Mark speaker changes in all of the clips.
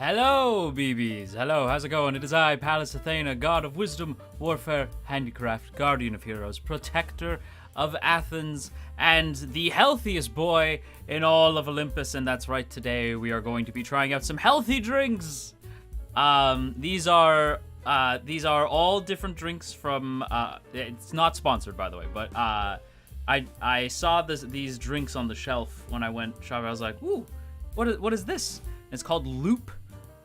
Speaker 1: Hello, BBs. Hello, how's it going? It is I, Pallas Athena, god of wisdom, warfare, handicraft, guardian of heroes, protector of Athens, and the healthiest boy in all of Olympus. And that's right, today we are going to be trying out some healthy drinks. These are all different drinks from. It's not sponsored, by the way, but I saw these drinks on the shelf when I went shopping. I was like, ooh, what is this? It's called Loop.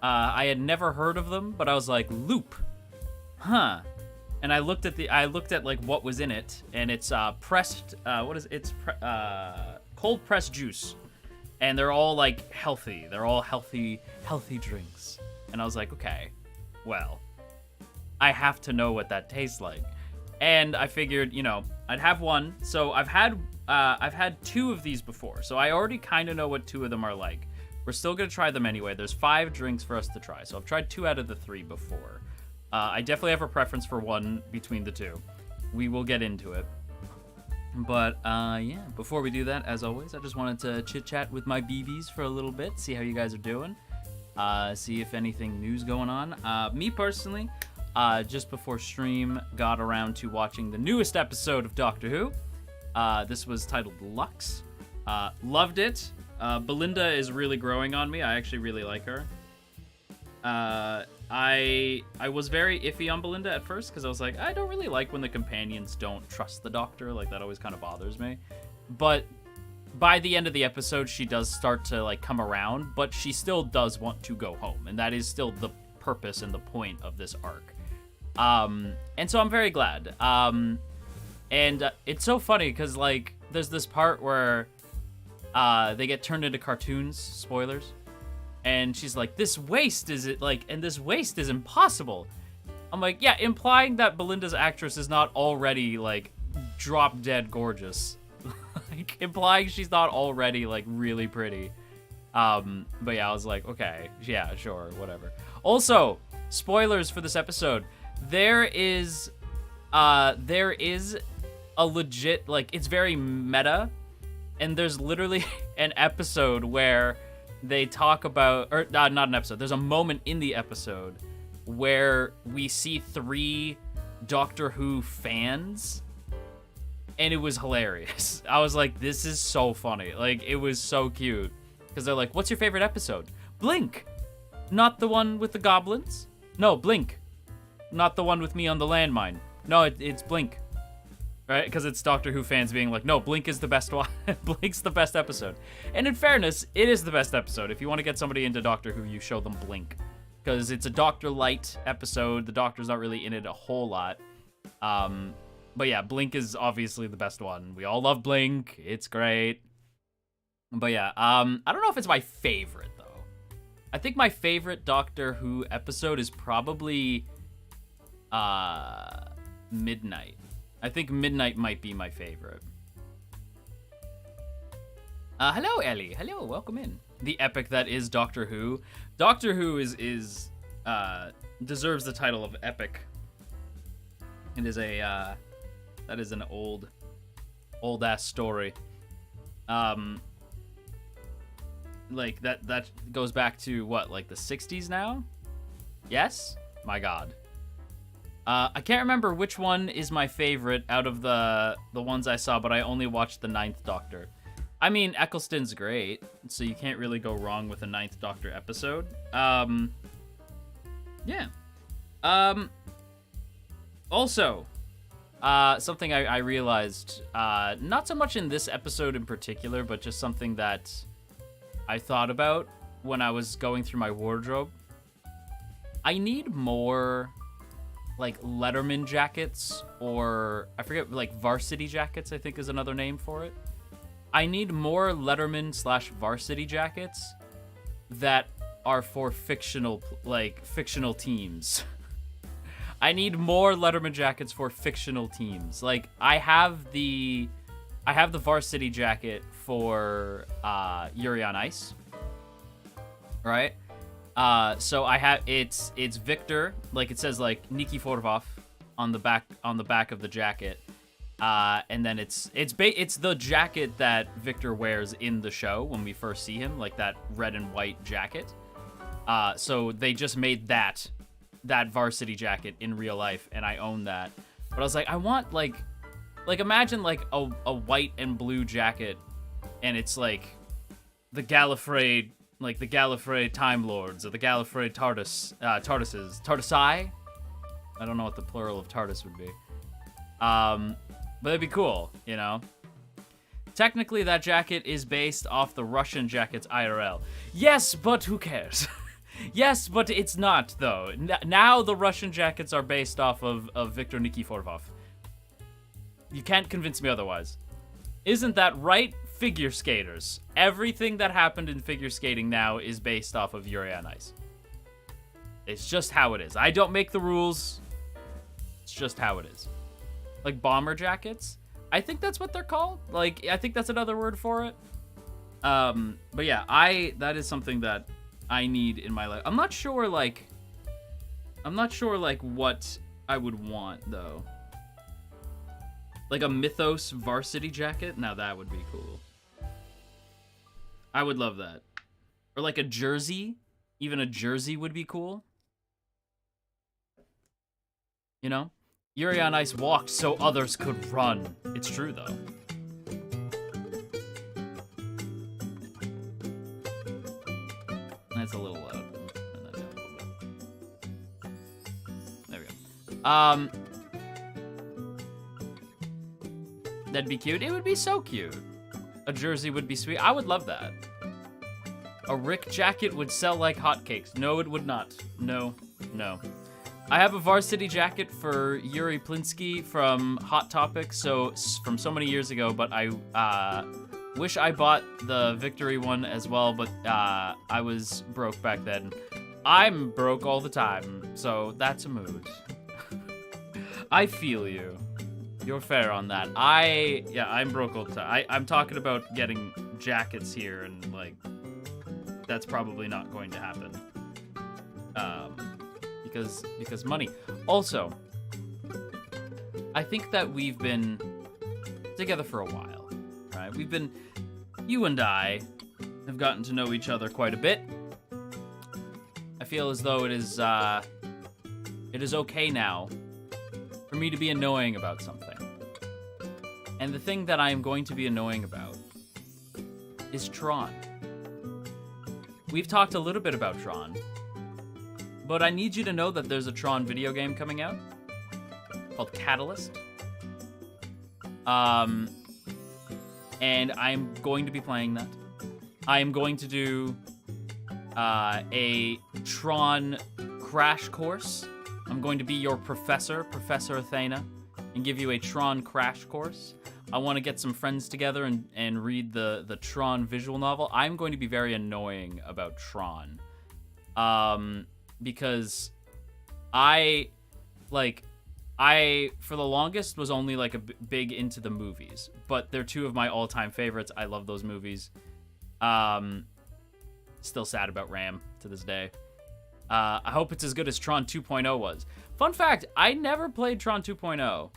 Speaker 1: I had never heard of them, but I was like, Loop, huh? And I looked at like what was in it, and it's pressed. Cold pressed juice, and they're all like healthy. They're all healthy drinks. And I was like, okay, well, I have to know what that tastes like. And I figured, I'd have one. So I've had two of these before, so I already kind of know what two of them are like. We're still going to try them anyway. There's 5 drinks for us to try. So I've tried 2 out of the 3 before. I definitely have a preference for one between the 2. We will get into it. But, yeah, before we do that, as always, I just wanted to chit-chat with my BBs for a little bit, see how you guys are doing, see if anything new's going on. Me, personally, just before stream, got around to watching the newest episode of Doctor Who. This was titled Lux. Loved it. Belinda is really growing on me. I actually really like her. I was very iffy on Belinda at first because I was like, I don't really like when the companions don't trust the Doctor. Like, that always kind of bothers me. But by the end of the episode, she does start to like come around, but she still does want to go home, and that is still the purpose and the point of this arc. And so I'm very glad. And it's so funny because like there's this part where they get turned into cartoons, spoilers, and she's like, this waste is impossible. I'm like, yeah, implying that Belinda's actress is not already like drop dead gorgeous. Like, implying she's not already like really pretty. But yeah, I was like, okay, yeah, sure, whatever. Also, spoilers for this episode. There is a legit, like, it's very meta. And there's literally an episode where they talk about, or not an episode, there's a moment in the episode where we see 3 Doctor Who fans, and it was hilarious. I was like, this is so funny. Like, it was so cute. Because they're like, what's your favorite episode? Blink. Not the one with the goblins? No, Blink. Not the one with me on the landmine. No, it's Blink. Right? Because it's Doctor Who fans being like, no, Blink is the best one. Blink's the best episode. And in fairness, it is the best episode. If you want to get somebody into Doctor Who, you show them Blink. Because it's a Doctor Light episode. The Doctor's not really in it a whole lot. But yeah, Blink is obviously the best one. We all love Blink. It's great. But yeah, I don't know if it's my favorite, though. I think my favorite Doctor Who episode is probably Midnight. I think Midnight might be my favorite. Hello, Ellie. Hello, welcome in. The epic that is Doctor Who. Doctor Who is deserves the title of epic. It is that is an old ass story. Like that goes back to what, like the 60s now? Yes? My God. I can't remember which one is my favorite out of the ones I saw, but I only watched the 9th Doctor. I mean, Eccleston's great, so you can't really go wrong with a 9th Doctor episode. Yeah. Also, something I realized, not so much in this episode in particular, but just something that I thought about when I was going through my wardrobe. I need more like Letterman jackets, or I forget, like varsity jackets, I think is another name for it. I need more Letterman/varsity jackets that are for fictional teams. I need more Letterman jackets for fictional teams. Like, I have the varsity jacket for Yuri on Ice, right? So I have it's Victor, like it says like Nikiforov on the back of the jacket, and then it's the jacket that Victor wears in the show when we first see him, like that red and white jacket. So they just made that varsity jacket in real life, and I own that. But I was like, I want like imagine like a white and blue jacket, and it's like the Gallifrey, like the Gallifrey Time Lords or the Gallifrey TARDISi. I don't know what the plural of TARDIS would be. But it'd be cool, you know? Technically, that jacket is based off the Russian jackets IRL. Yes, but who cares? Yes, but it's not, though. Now the Russian jackets are based off of Viktor Nikiforov. You can't convince me otherwise. Isn't that right, figure skaters? Everything that happened in figure skating now is based off of Yuri on Ice. It's just how it is. I don't make the rules. It's just how it is. Like bomber jackets, I think that's what they're called. Like, I think that's another word for it. But yeah, that is something that I need in my life. I'm not sure like what I would want though. Like a Mythos varsity jacket? Now that would be cool. I would love that. Or like a jersey. Even a jersey would be cool. You know? Yuri on Ice walked so others could run. It's true, though. That's a little loud. Turn that down a little bit. There we go. That'd be cute. It would be so cute. A jersey would be sweet. I would love that. A Rick jacket would sell like hotcakes. No, it would not. No. I have a varsity jacket for Yuri Plinsky from Hot Topic, from so many years ago, but I wish I bought the Victory one as well, but I was broke back then. I'm broke all the time, so that's a mood. I feel you. You're fair on that. I'm broke all the time. I'm talking about getting jackets here, and like, that's probably not going to happen. Because money. Also, I think that we've been together for a while, right? You and I have gotten to know each other quite a bit. I feel as though it is okay now for me to be annoying about something. And the thing that I am going to be annoying about is Tron. We've talked a little bit about Tron, but I need you to know that there's a Tron video game coming out called Catalyst. And I'm going to be playing that. I am going to do a Tron crash course. I'm going to be your professor, Professor Athena, and give you a Tron crash course. I want to get some friends together and read the Tron visual novel. I'm going to be very annoying about Tron. Because I for the longest was only like big into the movies, but they're two of my all-time favorites. I love those movies. Still sad about Ram to this day. I hope it's as good as Tron 2.0 was. Fun fact, I never played Tron 2.0.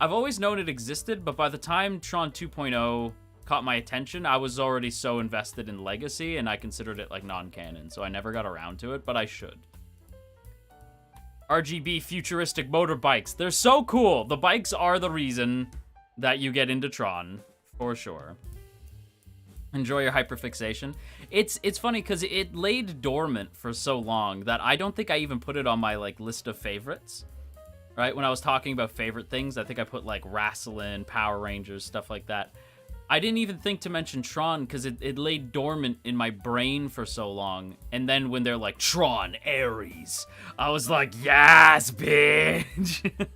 Speaker 1: I've always known it existed, but by the time Tron 2.0 caught my attention, I was already so invested in Legacy, and I considered it like non-canon, so I never got around to it, but I should. RGB futuristic motorbikes. They're so cool. The bikes are the reason that you get into Tron, for sure. Enjoy your hyperfixation. It's funny because it laid dormant for so long that I don't think I even put it on my like list of favorites. Right? When I was talking about favorite things, I think I put like Wrestling, Power Rangers, stuff like that. I didn't even think to mention Tron because it lay dormant in my brain for so long. And then when they're like, Tron Ares, I was like, yes, bitch.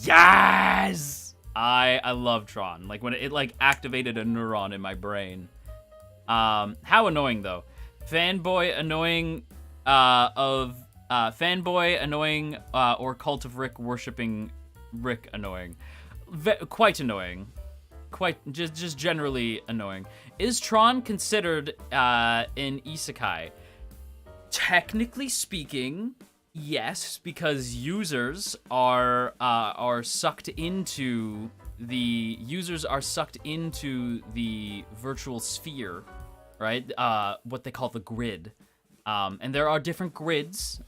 Speaker 1: Yes. I love Tron. Like when it like activated a neuron in my brain. How annoying though. Fanboy annoying or Cult of Rick worshipping Rick annoying. Quite annoying. Quite just generally annoying. Is Tron considered an isekai? Technically speaking, yes, because users are sucked into the virtual sphere, right? What they call the grid. And there are different grids.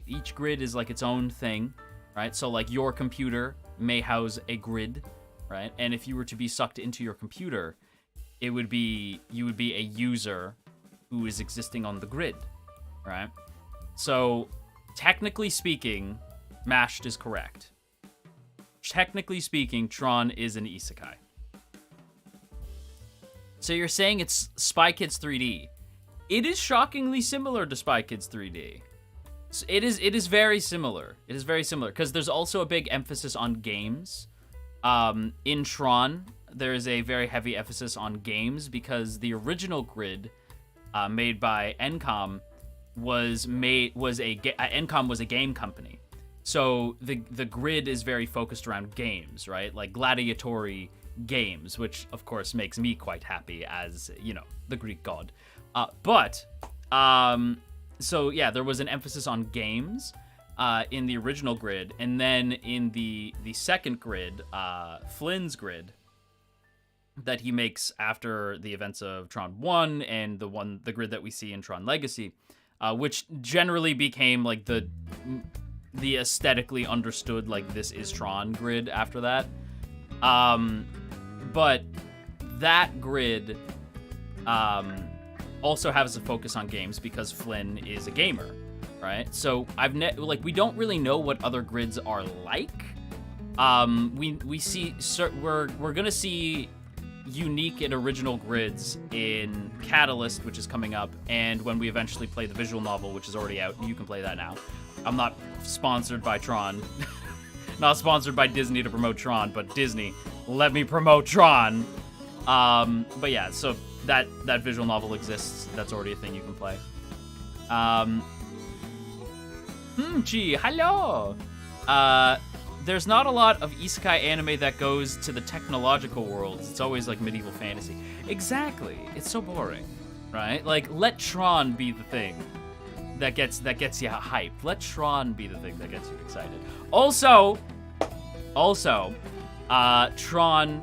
Speaker 1: Each grid is like its own thing, right? So like your computer may house a grid, right? And if you were to be sucked into your computer, you would be a user who is existing on the grid, right? So technically speaking, Mashed is correct. Technically speaking, Tron is an isekai. So you're saying it's Spy Kids 3D. It is shockingly similar to Spy Kids 3D. It is very similar. It is very similar because there's also a big emphasis on games. In Tron, there is a very heavy emphasis on games because the original grid made by Encom Encom was a game company. So the grid is very focused around games, right? Like gladiatory games, which of course makes me quite happy as, you know, the Greek god. So yeah, there was an emphasis on games in the original grid, and then in the second grid, Flynn's grid, that he makes after the events of Tron 1 and the grid that we see in Tron Legacy, which generally became like the aesthetically understood, like, this is Tron grid after that. But that grid also has a focus on games because Flynn is a gamer, right? So we don't really know what other grids are like. We're gonna see unique and original grids in Catalyst, which is coming up, and when we eventually play the visual novel, which is already out, you can play that now. I'm not sponsored by Tron. Not sponsored by Disney to promote Tron, but Disney, let me promote Tron. But yeah, so that visual novel exists. That's already a thing you can play. Gee, hello. There's not a lot of isekai anime that goes to the technological worlds. It's always like medieval fantasy. Exactly. It's so boring, right? Like, let Tron be the thing that gets you hyped. Let Tron be the thing that gets you excited. Also, Tron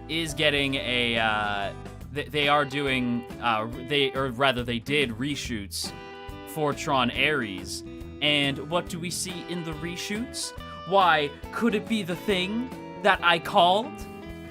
Speaker 1: is getting a. They are doing. They did reshoots for Tron Ares, and what do we see in the reshoots? Why, could it be the thing that I called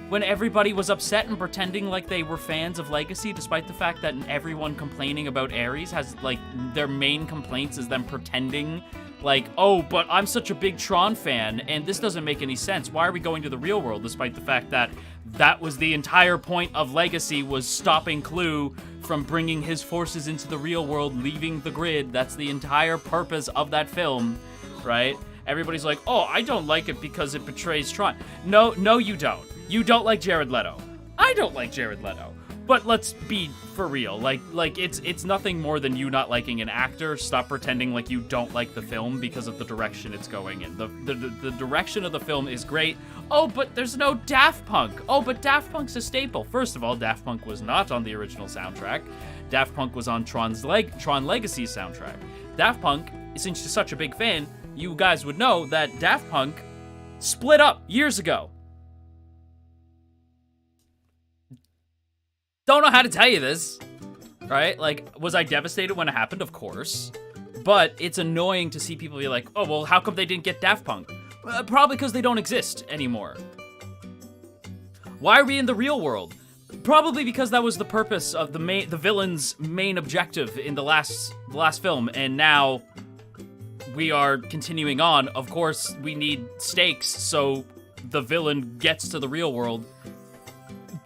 Speaker 1: when everybody was upset and pretending like they were fans of Legacy, despite the fact that everyone complaining about Ares has, like, their main complaints is them pretending like, oh, but I'm such a big Tron fan, and this doesn't make any sense. Why are we going to the real world, despite the fact that that was the entire point of Legacy, was stopping Clu from bringing his forces into the real world, leaving the grid. That's the entire purpose of that film, right? Everybody's like, oh, I don't like it because it betrays Tron. No, you don't. You don't like Jared Leto. I don't like Jared Leto. But let's be for real. Like it's nothing more than you not liking an actor. Stop pretending like you don't like the film because of the direction it's going in. The direction of the film is great. Oh, but there's no Daft Punk. Oh, but Daft Punk's a staple. First of all, Daft Punk was not on the original soundtrack. Daft Punk was on Tron Legacy's soundtrack. Daft Punk, since you're such a big fan, you guys would know that Daft Punk split up years ago. Don't know how to tell you this, right? Like, was I devastated when it happened? Of course. But it's annoying to see people be like, oh, well, how come they didn't get Daft Punk? Probably because they don't exist anymore. Why are we in the real world? Probably because that was the purpose of the villain's main objective in the last film, and now we are continuing on. Of course, we need stakes, so the villain gets to the real world.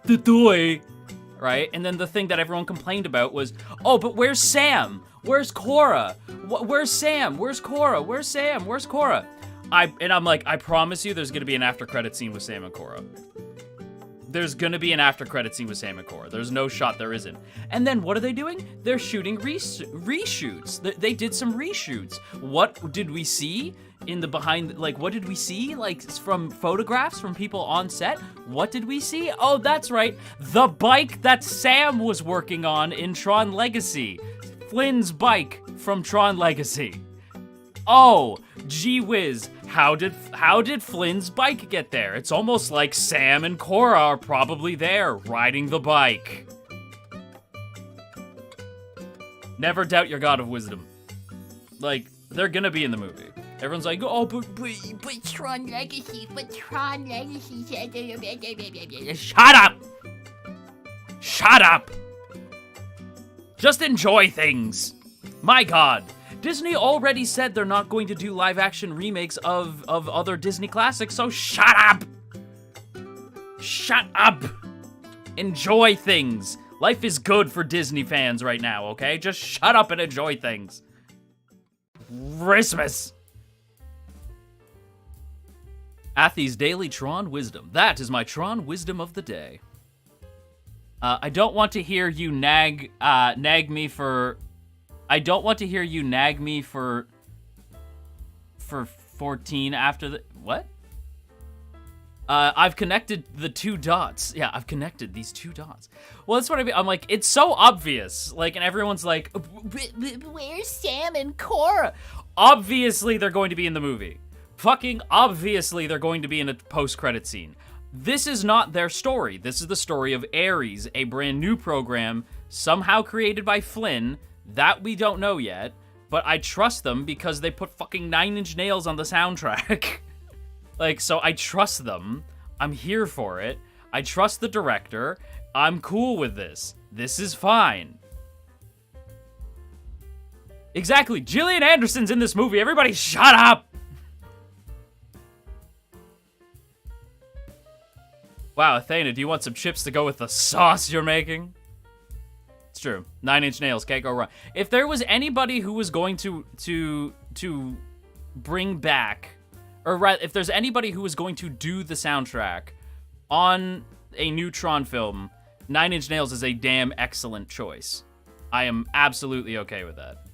Speaker 1: The toy. Right? And then the thing that everyone complained about was, oh, but where's Sam? Where's Cora? Where's Sam? Where's Cora? Where's Sam? Where's Cora? I'm like, I promise you there's going to be an after credit scene with Sam and Cora. There's going to be an after credit scene with Sam and Cora. There's no shot there isn't. And then what are they doing? They're shooting reshoots. They did some reshoots. What did we see in the behind? Like, what did we see? Like, from photographs from people on set? What did we see? Oh, that's right. The bike that Sam was working on in Tron Legacy. Flynn's bike from Tron Legacy. Oh, gee whiz. How did Flynn's bike get there? It's almost like Sam and Cora are probably there, riding the bike. Never doubt your god of wisdom. Like, they're gonna be in the movie. Everyone's like, oh, but Tron Legacy, Shut up! Shut up! Just enjoy things. My god. Disney already said they're not going to do live-action remakes of other Disney classics, so shut up! Shut up! Enjoy things. Life is good for Disney fans right now, okay? Just shut up and enjoy things. Christmas. Athy's Daily Tron Wisdom. That is my Tron Wisdom of the day. I don't want to hear you nag me for... I don't want to hear you nag me for 14 after the... What? I've connected the 2 dots. Yeah, I've connected these 2 dots. Well, that's what I mean. I'm like, it's so obvious. Like, and everyone's like, where's Sam and Cora? Obviously, they're going to be in the movie. Fucking obviously, they're going to be in a post-credit scene. This is not their story. This is the story of Ares, a brand new program somehow created by Flynn that we don't know yet, but I trust them because they put fucking 9 Inch Nails on the soundtrack. Like, so I trust them. I'm here for it. I trust the director. I'm cool with this. This is fine. Exactly. Gillian Anderson's in this movie. Everybody shut up! Wow, Athena, do you want some chips to go with the sauce you're making? It's true. 9 Inch Nails, can't go wrong. If there was anybody who was going to bring back, or rather, if there's anybody who was going to do the soundtrack on a new Tron film, 9 Inch Nails is a damn excellent choice. I am absolutely okay with that.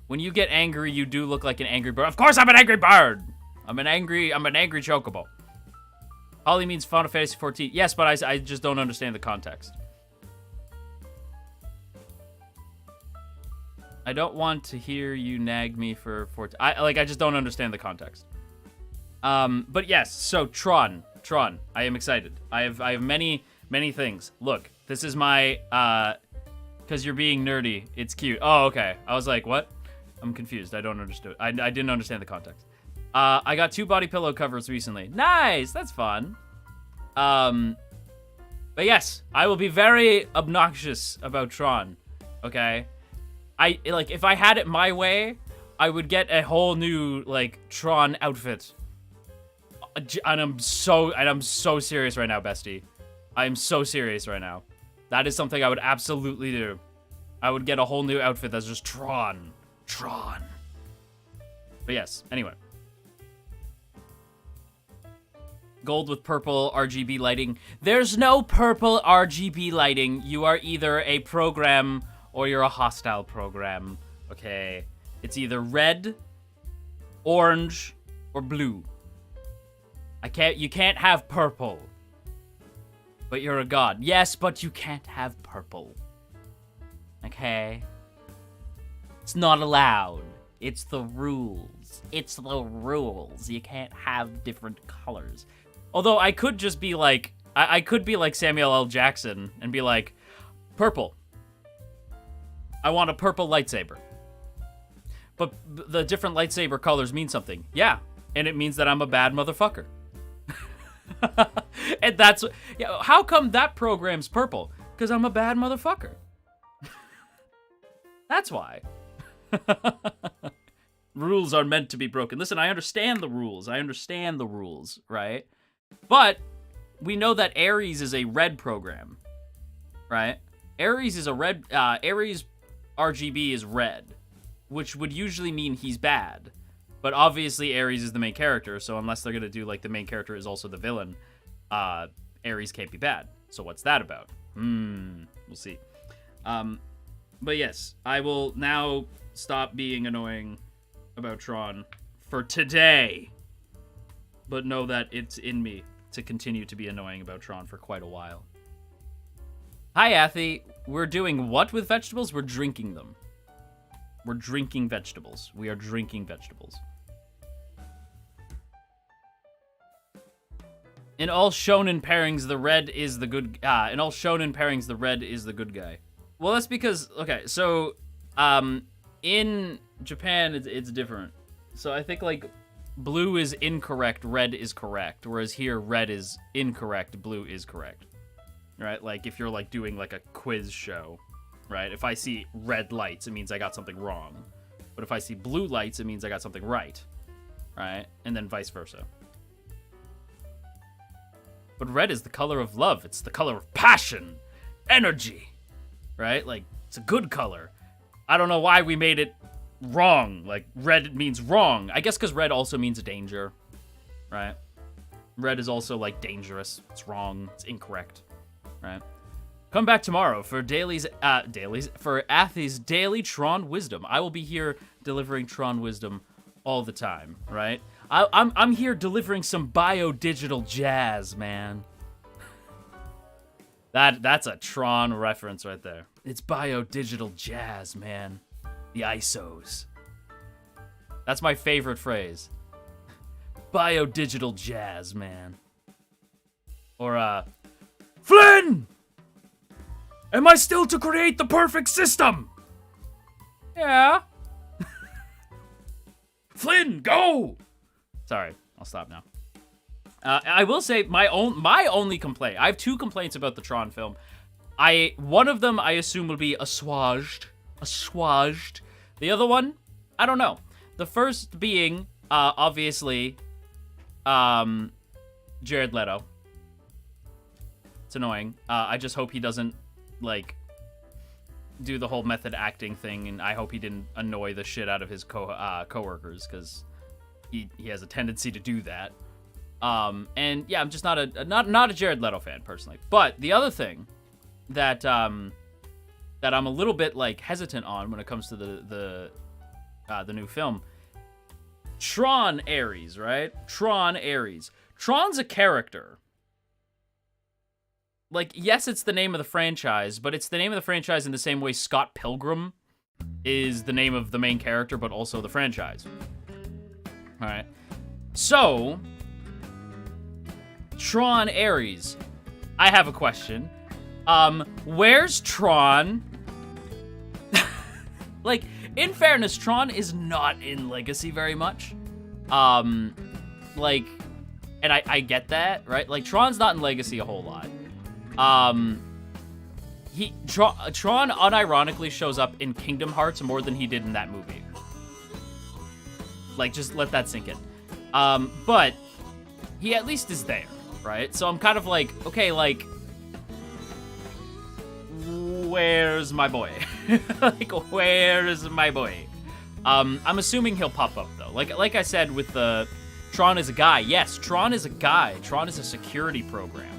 Speaker 1: When you get angry, you do look like an angry bird. Of course I'm an angry bird! I'm an angry chocobo. Holly means Final Fantasy 14. Yes, but I just don't understand the context. I don't want to hear you nag me for 14. I just don't understand the context. But yes, so Tron. I am excited. I have many things. Look, this is my, cause you're being nerdy. It's cute. Oh, okay. I was like, what? I'm confused. I don't understand. I didn't understand the context. I got 2 body pillow covers recently. Nice, that's fun. But yes, I will be very obnoxious about Tron. Okay, if I had it my way, I would get a whole new Tron outfit. And I'm so serious right now, bestie. I am so serious right now. That is something I would absolutely do. I would get a whole new outfit that's just Tron. But yes, anyway. Gold with purple RGB lighting. There's no purple RGB lighting. You are either a program or you're a hostile program. Okay. It's either red, orange, or blue. You can't have purple. But you're a god. Yes, but you can't have purple. Okay? It's not allowed. It's the rules. It's the rules. You can't have different colors. Although I could just be like, I could be like Samuel L. Jackson and be like, purple. I want a purple lightsaber. But the different lightsaber colors mean something. Yeah, and it means that I'm a bad motherfucker. And that's, how come that program's purple? Because I'm a bad motherfucker. That's why. Rules are meant to be broken. Listen, I understand the rules. Right? But we know that Ares is a red program, right? Ares is a red, Ares RGB is red, which would usually mean he's bad. But obviously Ares is the main character, so unless they're gonna do the main character is also the villain, Ares can't be bad. So what's that about? We'll see. But yes, I will now stop being annoying about Tron for today. But know that it's in me to continue to be annoying about Tron for quite a while. Hi, Athy. We're doing what with vegetables? We're drinking them. We're drinking vegetables. We are drinking vegetables. In all shonen pairings, the red is the good... in all shonen pairings, the red is the good guy. Well, that's because... Okay, so... In Japan, it's different. So I think, like, blue is incorrect, red is correct. Whereas here, red is incorrect, blue is correct. Right? Like, if you're, like, doing, like, a quiz show, right? If I see red lights, it means I got something wrong. But if I see blue lights, it means I got something right. Right? And then vice versa. But red is the color of love. It's the color of passion, energy, right? Like, it's a good color. I don't know why we made it wrong. Like, red means wrong. I guess because red also means danger, right? Red is also, like, dangerous. It's wrong. It's incorrect, right? Come back tomorrow for for Athy's Daily Tron Wisdom. I will be here delivering Tron Wisdom all the time, right? I'm here delivering some bio-digital jazz, man. That's a Tron reference right there. It's bio-digital jazz, man. The ISOs. That's my favorite phrase. Bio-digital jazz, man. Or, Flynn! Am I still to create the perfect system? Yeah. Flynn, go! Sorry, I'll stop now. I will say my only complaint. I have two complaints about the Tron film. One of them I assume will be assuaged. The other one, I don't know. The first being obviously Jared Leto. It's annoying. I just hope he doesn't like do the whole method acting thing, and I hope he didn't annoy the shit out of his coworkers, because he has a tendency to do that. And yeah, I'm just not a Jared Leto fan personally. But the other thing that I'm a little bit like hesitant on when it comes to the new film, Tron Ares, right? Tron Ares. Tron's a character. Like, yes, it's the name of the franchise, but it's the name of the franchise in the same way Scott Pilgrim is the name of the main character, but also the franchise. All right. So, Tron Ares. I have a question. Where's Tron? Like, in fairness, Tron is not in Legacy very much. Like, and I get that, right? Like, Tron's not in Legacy a whole lot. Tron unironically shows up in Kingdom Hearts more than he did in that movie. Like, just let that sink in. But he at least is there, right? So I'm kind of like, okay, like, where's my boy? Like, where's my boy? I'm assuming he'll pop up though. Like I said with the Tron is a guy. Yes, Tron is a guy. Tron is a security program.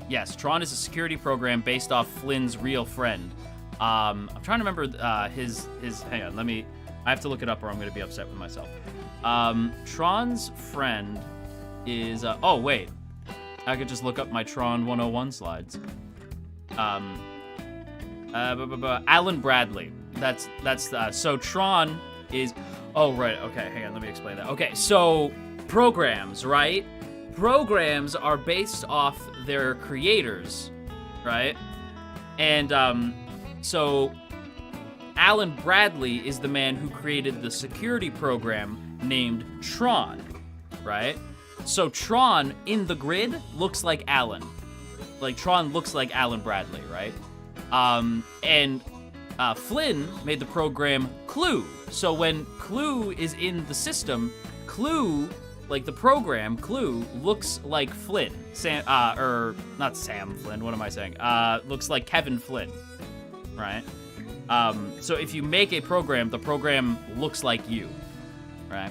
Speaker 1: Yes, Tron is a security program based off Flynn's real friend. I'm trying to remember his. Hang on, I have to look it up or I'm going to be upset with myself. Tron's friend is. Oh wait, I could just look up my Tron 101 slides. Alan Bradley. That's so Tron is. Oh right, okay. Hang on, let me explain that. Okay, so programs, right? Programs are based off their creators, right? And so Alan Bradley is the man who created the security program named Tron, right? So Tron in the grid looks like Alan. Like, Tron looks like Alan Bradley, right? And Flynn made the program Clue. So when Clue is in the system, Clue, like the program Clue, looks like Flynn. Not Sam Flynn, what am I saying? Looks like Kevin Flynn, right? So if you make a program, the program looks like you, right?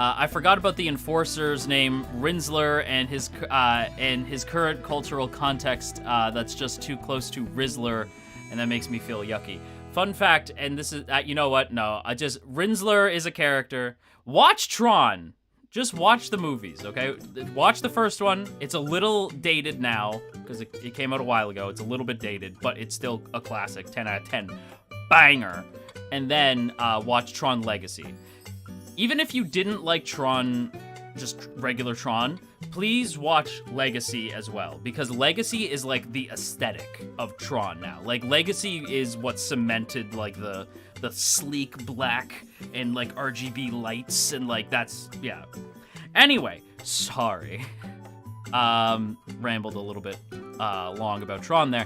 Speaker 1: I forgot about the enforcer's name, Rinsler, and his current cultural context. That's just too close to Rizzler, and that makes me feel yucky. Fun fact, and this is, you know what? No, Rinsler is a character. Watch Tron. Just watch the movies, okay? Watch the first one. It's a little dated now, because it came out a while ago. It's a little bit dated, but it's still a classic, 10 out of 10. Banger. And then watch Tron Legacy. Even if you didn't like Tron just regular Tron, please watch Legacy as well, because Legacy is like the aesthetic of Tron now. Like Legacy is what cemented like the sleek black and like RGB lights and like that's yeah. Anyway, sorry. Rambled a little bit long about Tron there.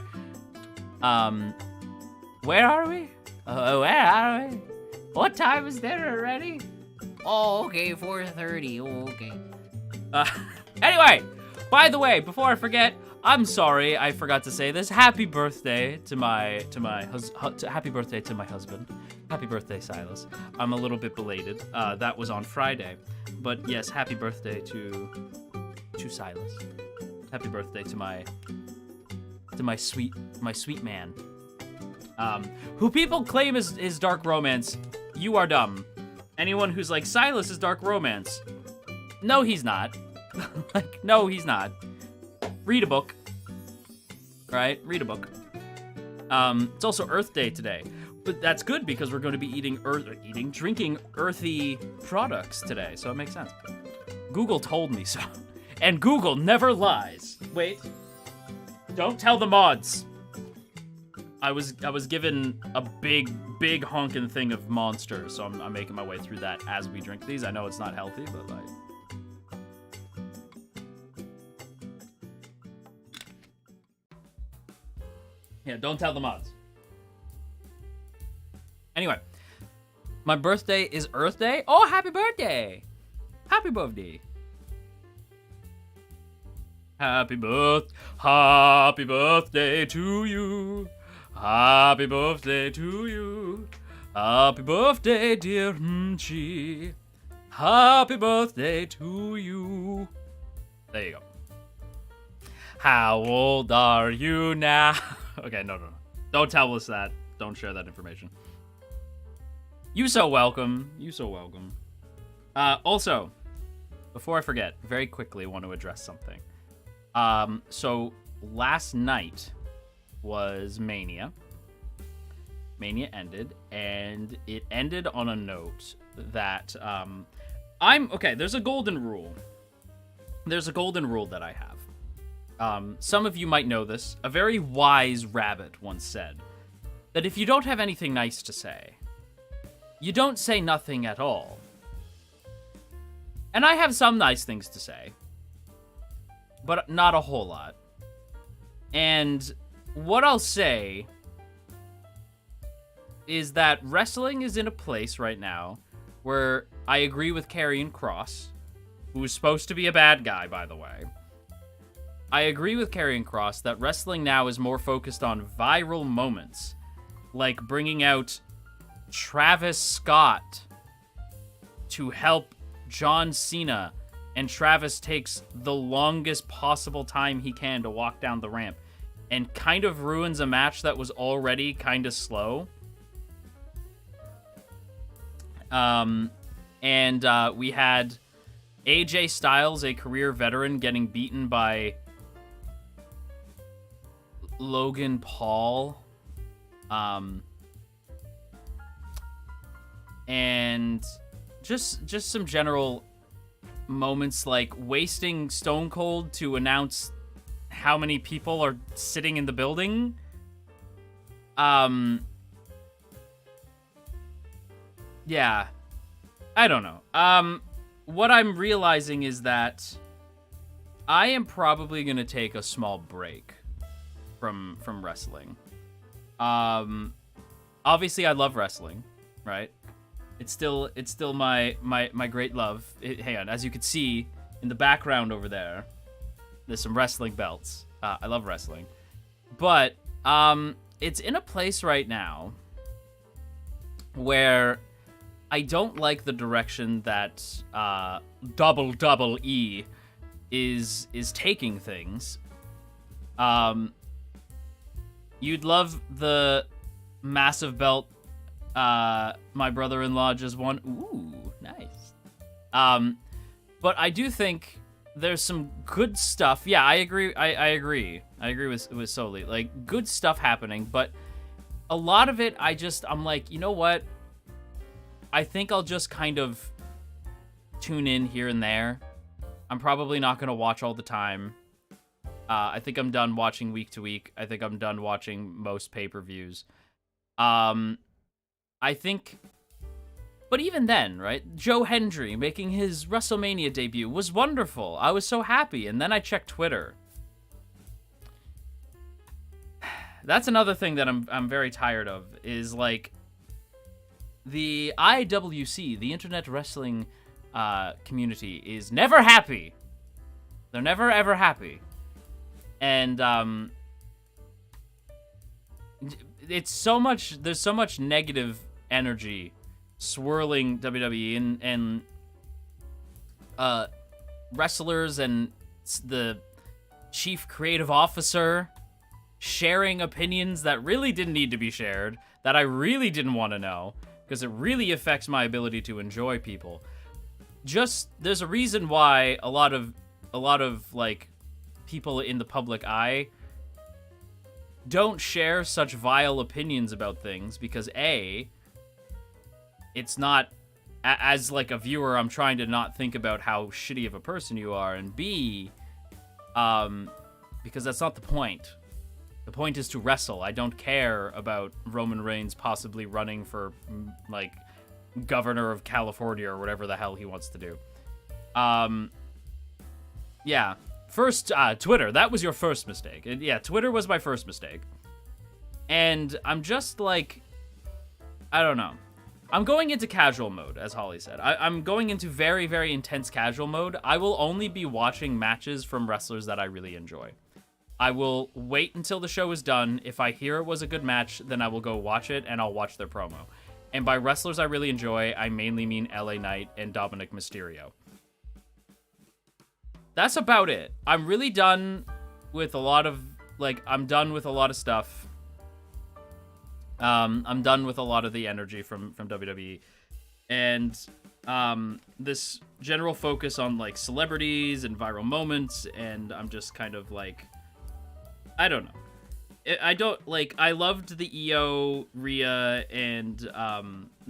Speaker 1: Where are we? Where are we? What time is dinner already? Oh, okay, 4:30. Oh, okay. Anyway, by the way, before I forget, I'm sorry I forgot to say this. Happy birthday to happy birthday to my husband. Happy birthday, Silas. I'm a little bit belated. That was on Friday, but yes, happy birthday to Silas. Happy birthday to my sweet man. Who people claim is dark romance. You are dumb. Anyone who's like, Silas is dark romance. No, he's not. Like, no, he's not. Read a book. Right? Read a book. It's also Earth Day today. But that's good because we're going to be drinking earthy products today. So it makes sense. Google told me so. And Google never lies. Wait. Don't tell the mods. I was given a big honking thing of Monster, so I'm making my way through that as we drink these. I know it's not healthy, but like. Yeah, don't tell the mods. Anyway, my birthday is Earth Day. Oh, happy birthday! Happy birthday! Happy birthday to you. Happy birthday to you. Happy birthday, dear Mchi. Happy birthday to you. There you go. How old are you now? Okay, no. Don't tell us that. Don't share that information. You so welcome. You so welcome. Also, before I forget, very quickly want to address something. So last night was Mania. Mania ended, and it ended on a note that, there's a golden rule. There's a golden rule that I have. Some of you might know this. A very wise rabbit once said that if you don't have anything nice to say, you don't say nothing at all. And I have some nice things to say, but not a whole lot. And what I'll say is that wrestling is in a place right now where I agree with Karrion Kross, who is supposed to be a bad guy, by the way. I agree with Karrion Kross that wrestling now is more focused on viral moments, like bringing out Travis Scott to help John Cena, and Travis takes the longest possible time he can to walk down the ramp and kind of ruins a match that was already kind of slow. We had AJ Styles, a career veteran, getting beaten by Logan Paul. And just some general moments like wasting Stone Cold to announce how many people are sitting in the building. Yeah. I don't know. What I'm realizing is that I am probably going to take a small break from wrestling. Obviously I love wrestling, right? It's still my great love. Hang on, as you can see in the background over there, there's some wrestling belts. I love wrestling. But it's in a place right now where I don't like the direction that WWE is taking things. You'd love the massive belt my brother-in-law just won. Ooh, nice. But I do think there's some good stuff. Yeah, I agree. I agree with Soli. Like, good stuff happening, but a lot of it, I'm like, you know what? I think I'll just kind of tune in here and there. I'm probably not going to watch all the time. I think I'm done watching week to week. I think I'm done watching most pay-per-views. I think... But even then, right? Joe Hendry making his WrestleMania debut was wonderful. I was so happy. And then I checked Twitter. That's another thing that I'm very tired of, is like the IWC, the Internet Wrestling community, is never happy. They're never ever happy. And it's so much, there's so much negative energy swirling WWE, and wrestlers and the chief creative officer sharing opinions that really didn't need to be shared, that I really didn't want to know, because it really affects my ability to enjoy people. Just, there's a reason why a lot of like people in the public eye don't share such vile opinions about things, because A, it's not, as like a viewer, I'm trying to not think about how shitty of a person you are, and B, because that's not the point. The point is to wrestle. I don't care about Roman Reigns possibly running for, like, governor of California or whatever the hell he wants to do. Yeah. First, Twitter. That was your first mistake. Yeah, Twitter was my first mistake. And I'm just, like, I don't know. I'm going into casual mode, as Holly said. I'm going into very, very intense casual mode. I will only be watching matches from wrestlers that I really enjoy. I will wait until the show is done. If I hear it was a good match, then I will go watch it, and I'll watch their promo. And by wrestlers I really enjoy, I mainly mean LA Knight and Dominic Mysterio. That's about it. I'm really done with a lot of, like, I'm done with a lot of stuff. I'm done with a lot of the energy from WWE. And this general focus on, like, celebrities and viral moments, and I'm just kind of, like, I don't know. I don't, like, I loved the Io, Rhea, and,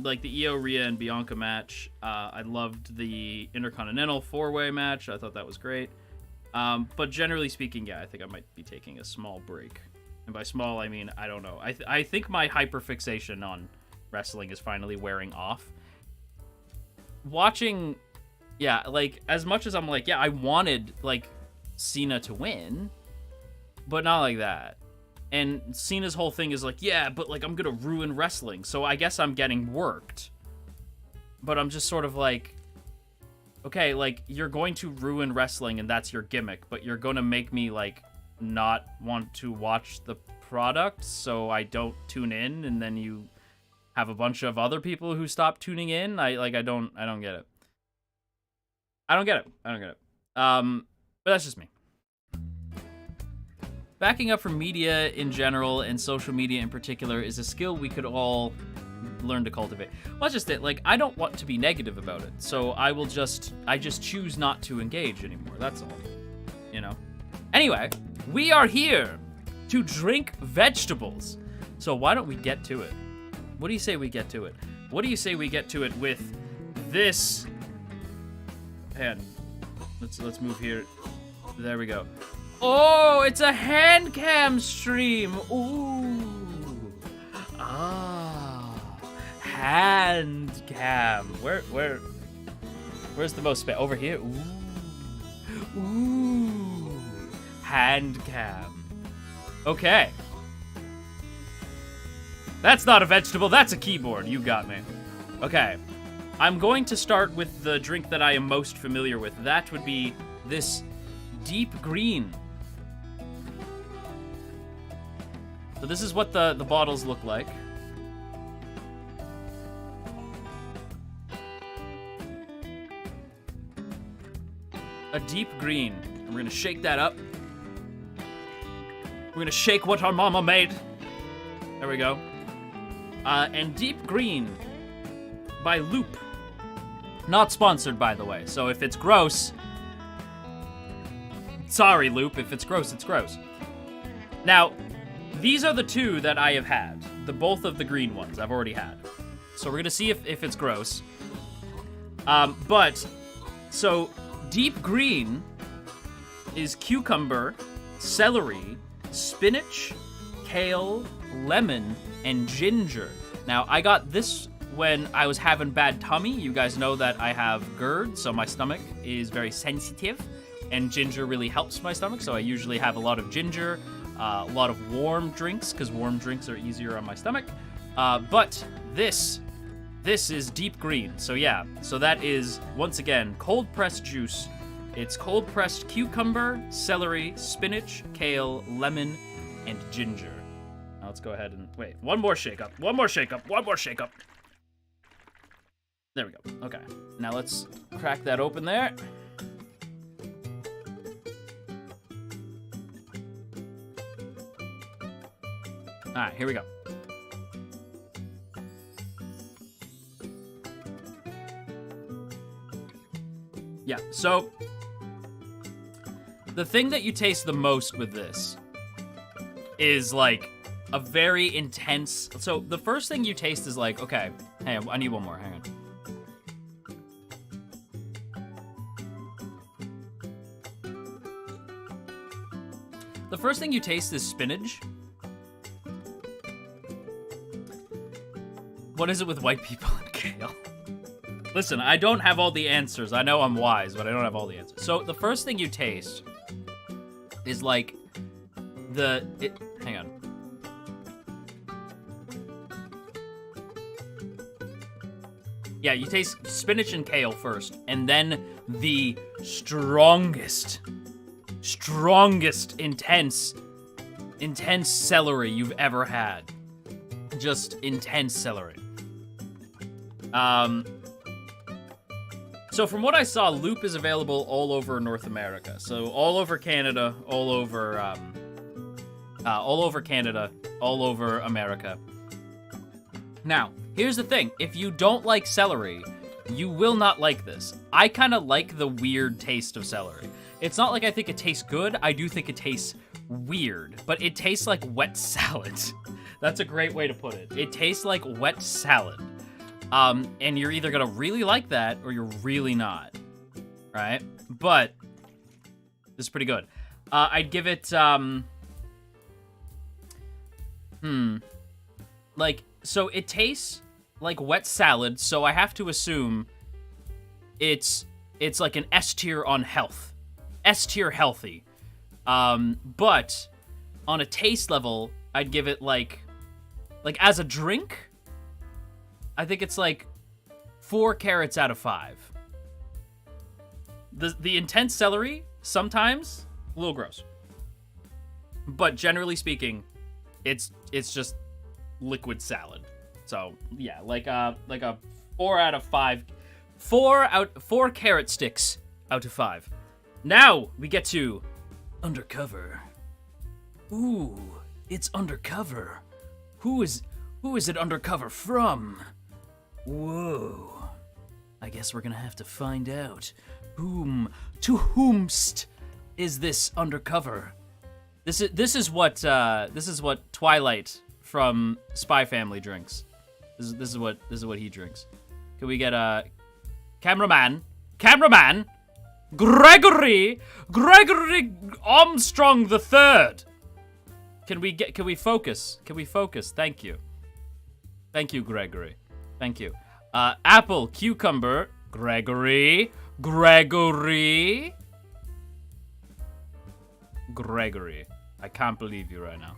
Speaker 1: like, the Io, Rhea, and Bianca match. I loved the Intercontinental 4-way match. I thought that was great. But generally speaking, yeah, I think I might be taking a small break. And by small, I mean, I don't know. I think my hyperfixation on wrestling is finally wearing off. Watching, yeah, like, as much as I'm like, yeah, I wanted, like, Cena to win, but not like that. And Cena's whole thing is like, yeah, but, like, I'm gonna ruin wrestling, so I guess I'm getting worked. But I'm just sort of like, okay, like, you're going to ruin wrestling, and that's your gimmick, but you're gonna make me, like, not want to watch the product, so I don't tune in, and then you have a bunch of other people who stop tuning in. I don't get it. I don't get it. But that's just me. Backing up from media in general and social media in particular is a skill we could all learn to cultivate. Well, that's just it. Like, I don't want to be negative about it, so I just choose not to engage anymore. That's all. You know? Anyway, we are here to drink vegetables. So why don't we get to it? What do you say we get to it? What do you say we get to it with this pen? Let's move here. There we go. Oh, it's a hand cam stream. Ooh. Ah. Hand cam. Where's the most space? Over here. Ooh. Ooh. Hand cam. Okay. That's not a vegetable, that's a keyboard. You got me. Okay. I'm going to start with the drink that I am most familiar with. That would be this deep green. So this is what the bottles look like. A deep green. And we're gonna shake that up. We're gonna shake what our mama made. There we go. And Deep Green by Loop. Not sponsored, by the way. So if it's gross, sorry, Loop. If it's gross, it's gross. Now, these are the two that I have had. Both of the green ones I've already had. So we're gonna see if it's gross. So Deep green is cucumber, celery, spinach, kale, lemon, and ginger. Now, I got this when I was having bad tummy. You guys know that I have GERD, so my stomach is very sensitive, and ginger really helps my stomach, so I usually have a lot of ginger, a lot of warm drinks, because warm drinks are easier on my stomach. But this is deep green, so yeah. So that is, once again, cold-pressed juice. It's cold-pressed cucumber, celery, spinach, kale, lemon, and ginger. Now let's go ahead and, wait, one more shake up. There we go. Okay. Now let's crack that open there. All right, here we go. Yeah, so the thing that you taste the most with this is like a very intense. So the first thing you taste is like, okay, hey, I need one more. Hang on. The first thing you taste is spinach. What is it with white people and kale? Listen, I don't have all the answers. I know I'm wise, but I don't have all the answers. So the first thing you taste is like hang on. Yeah, you taste spinach and kale first, and then the strongest, intense celery you've ever had. Just intense celery. So from what I saw, Loop is available all over North America. So all over Canada, all over Canada, all over America. Now, here's the thing. If you don't like celery, you will not like this. I kind of like the weird taste of celery. It's not like I think it tastes good. I do think it tastes weird, but it tastes like wet salad. That's a great way to put it. It tastes like wet salad. And you're either gonna really like that or you're really not, right? But this is pretty good. I'd give it, like, so it tastes like wet salad, so I have to assume it's like an S tier on health. S tier healthy. But on a taste level, I'd give it like as a drink, I think it's like 4 carrots out of 5. The intense celery, sometimes a little gross. But generally speaking, it's just liquid salad. So yeah, like a 4 out of 5. 4 carrot sticks out of 5. Now we get to undercover. Ooh, it's undercover. Who is it undercover from? Whoa. I guess we're gonna have to find out. To whomst is this undercover? This is what Twilight from Spy Family drinks. This is what he drinks. Can we get a cameraman? Gregory Armstrong the Third. Can we focus? Thank you, Gregory. Thank you. Apple, cucumber, Gregory. I can't believe you right now.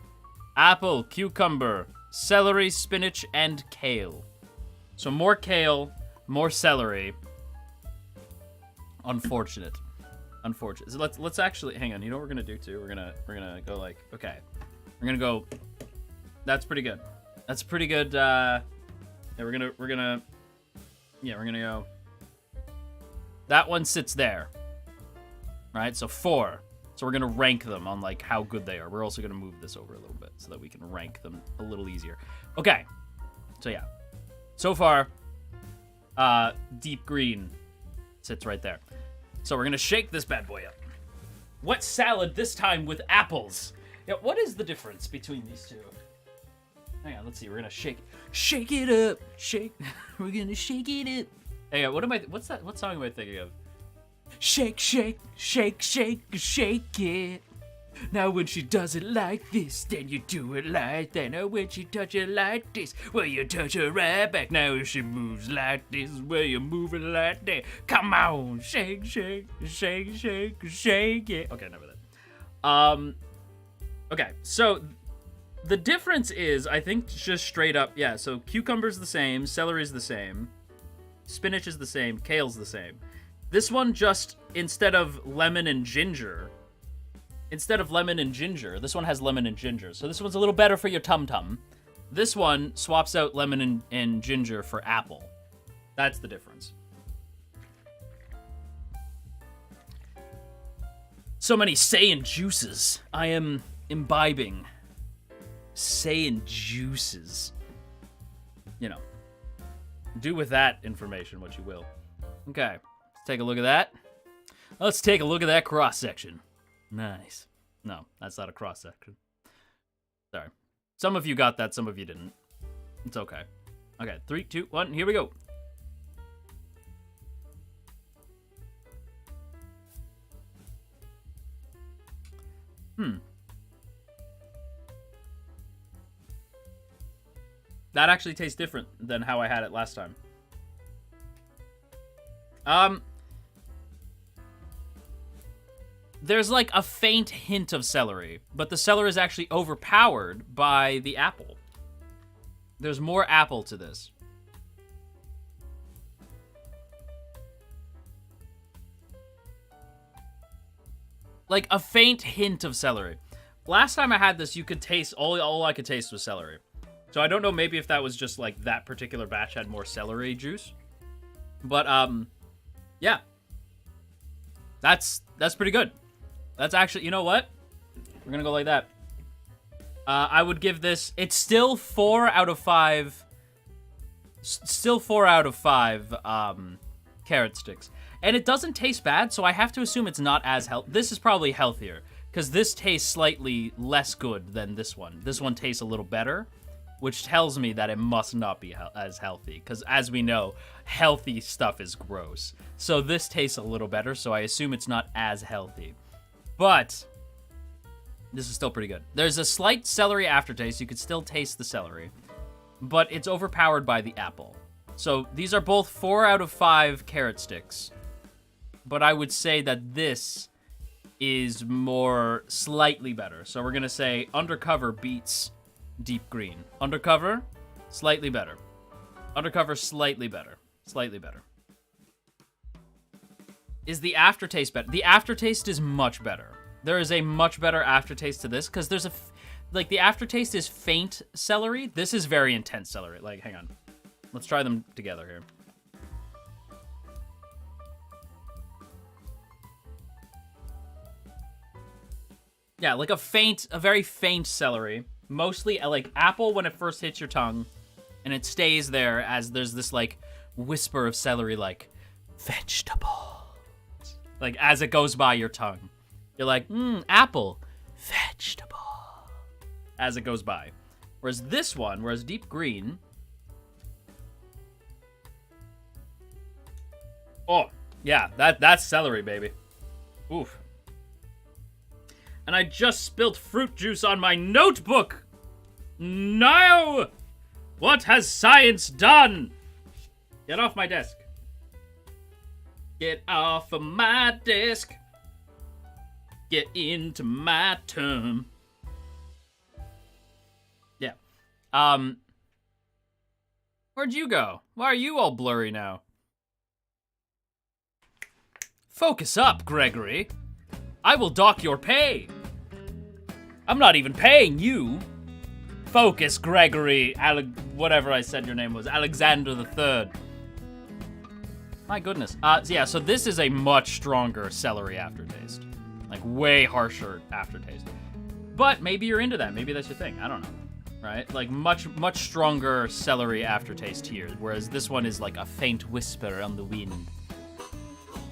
Speaker 1: Apple, cucumber, celery, spinach, and kale. So more kale, more celery. Unfortunate. So let's actually hang on. You know what we're gonna do too? We're gonna go like, okay. We're gonna go. That's pretty good. Yeah, we're gonna go. That one sits there. Right? So 4. So we're gonna rank them on like how good they are. We're also gonna move this over a little bit so that we can rank them a little easier. Okay. So yeah. So far, deep green sits right there. So we're gonna shake this bad boy up. Wet salad this time with apples. Yeah, what is the difference between these two? Hang on, let's see. We're gonna shake it up. We're gonna shake it up. Hey, what song am I thinking of? Shake, shake, shake, shake, shake it. Now when she does it like this, then you do it like that. Now when she touch it like this, well, you touch her right back. Now if she moves like this, well, you move it like that. Come on, shake, shake, shake, shake, shake it. Okay, never that. Okay, so the difference is, I think, just straight up, yeah, so cucumber's the same, celery's the same, spinach is the same, kale's the same. This one just, instead of lemon and ginger, this one has lemon and ginger. So this one's a little better for your tum-tum. This one swaps out lemon and ginger for apple. That's the difference. So many Saiyan juices. I am imbibing Saiyan juices. You know. Do with that information what you will. Okay. Let's take a look at that. Let's take a look at that cross-section. Nice. No, that's not a cross-section. Sorry. Some of you got that, some of you didn't. It's okay. Okay, 3, 2, 1, here we go. That actually tastes different than how I had it last time. There's like a faint hint of celery, but the celery is actually overpowered by the apple. There's more apple to this. Like a faint hint of celery. Last time I had this, you could taste, all I could taste was celery. So I don't know, maybe if that was just like that particular batch had more celery juice. But, yeah. That's pretty good. That's actually, you know what? We're gonna go like that. I would give this, it's still 4 out of 5. Still 4 out of 5 carrot sticks. And it doesn't taste bad, so I have to assume it's not as healthy. This is probably healthier, because this tastes slightly less good than this one. This one tastes a little better, which tells me that it must not be as healthy, because as we know, healthy stuff is gross. So this tastes a little better, so I assume it's not as healthy. But this is still pretty good. There's a slight celery aftertaste. You could still taste the celery, but it's overpowered by the apple. So these are both 4 out of 5 carrot sticks, but I would say that this is more slightly better. So we're gonna say Undercover beats Deep Green. Undercover, slightly better. Undercover, slightly better. Slightly better. Is the aftertaste better? The aftertaste is much better. There is a much better aftertaste to this, because there's like, the aftertaste is faint celery. This is very intense celery. Like, hang on. Let's try them together here. Yeah, like a very faint celery. Mostly, like, apple when it first hits your tongue, and it stays there as there's this, like, whisper of celery, like, vegetable. Like, as it goes by your tongue. You're like, apple, vegetable. As it goes by. Whereas this one, Deep Green... Oh, yeah, that's celery, baby. Oof. And I just spilt fruit juice on my notebook! No! What has science done? Get off my desk. Get off of my desk. Get into my term. Yeah. Where'd you go? Why are you all blurry now? Focus up, Gregory. I will dock your pay. I'm not even paying you. Focus, Gregory. Whatever I said your name was. Alexander III. My goodness. Yeah, so this is a much stronger celery aftertaste. Like, way harsher aftertaste. But maybe you're into that. Maybe that's your thing. I don't know. Right? Like, much stronger celery aftertaste here. Whereas this one is like a faint whisper on the wind.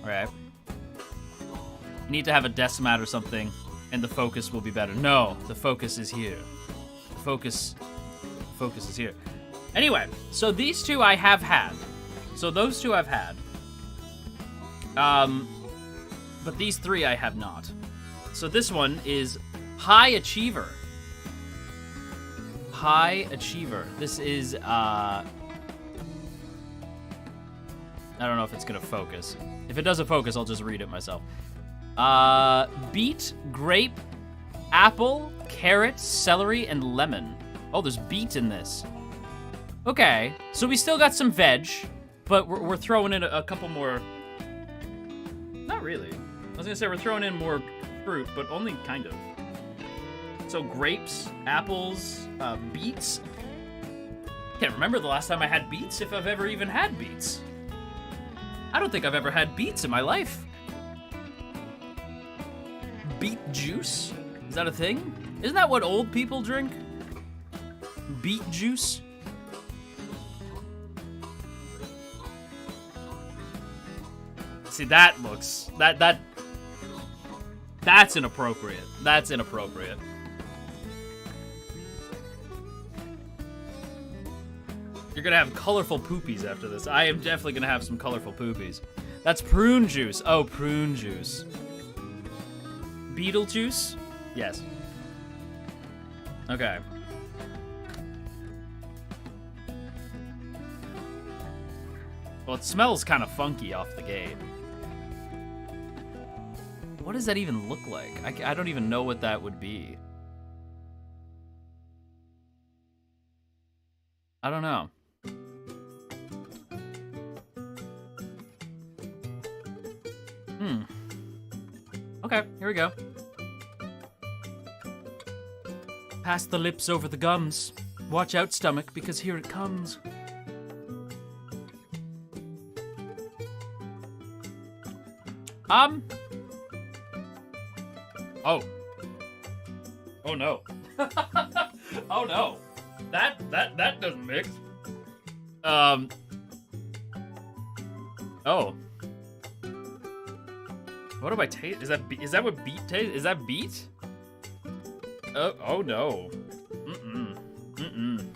Speaker 1: Alright? You need to have a decimat or something, and the focus will be better. No, the focus is here. The focus is here. Anyway, so these two I have had. So those two I've had. But these three I have not. So this one is High Achiever. High Achiever. This is, I don't know if it's gonna focus. If it doesn't focus, I'll just read it myself. Beet, grape, apple, carrot, celery, and lemon. Oh, there's beet in this. Okay, so we still got some veg, but we're throwing in a couple more. Not really. I was gonna say we're throwing in more fruit, but only kind of. So grapes, apples, beets. Can't remember the last time I had beets, if I've ever even had beets. I don't think I've ever had beets in my life. Beet juice? Is that a thing? Isn't that what old people drink? Beet juice? See, that looks... That's inappropriate. That's inappropriate. You're gonna have colorful poopies after this. I am definitely gonna have some colorful poopies. That's prune juice. Oh, prune juice. Beetlejuice? Yes. Okay. Well, it smells kind of funky off the gate. What does that even look like? I don't even know what that would be. I don't know. Okay, here we go. Pass the lips over the gums. Watch out, stomach, because here it comes. Oh. Oh no. Oh no. That doesn't mix. Oh. What do I taste? Is that what beet tastes? Is that beet? Oh no. Mm-mm.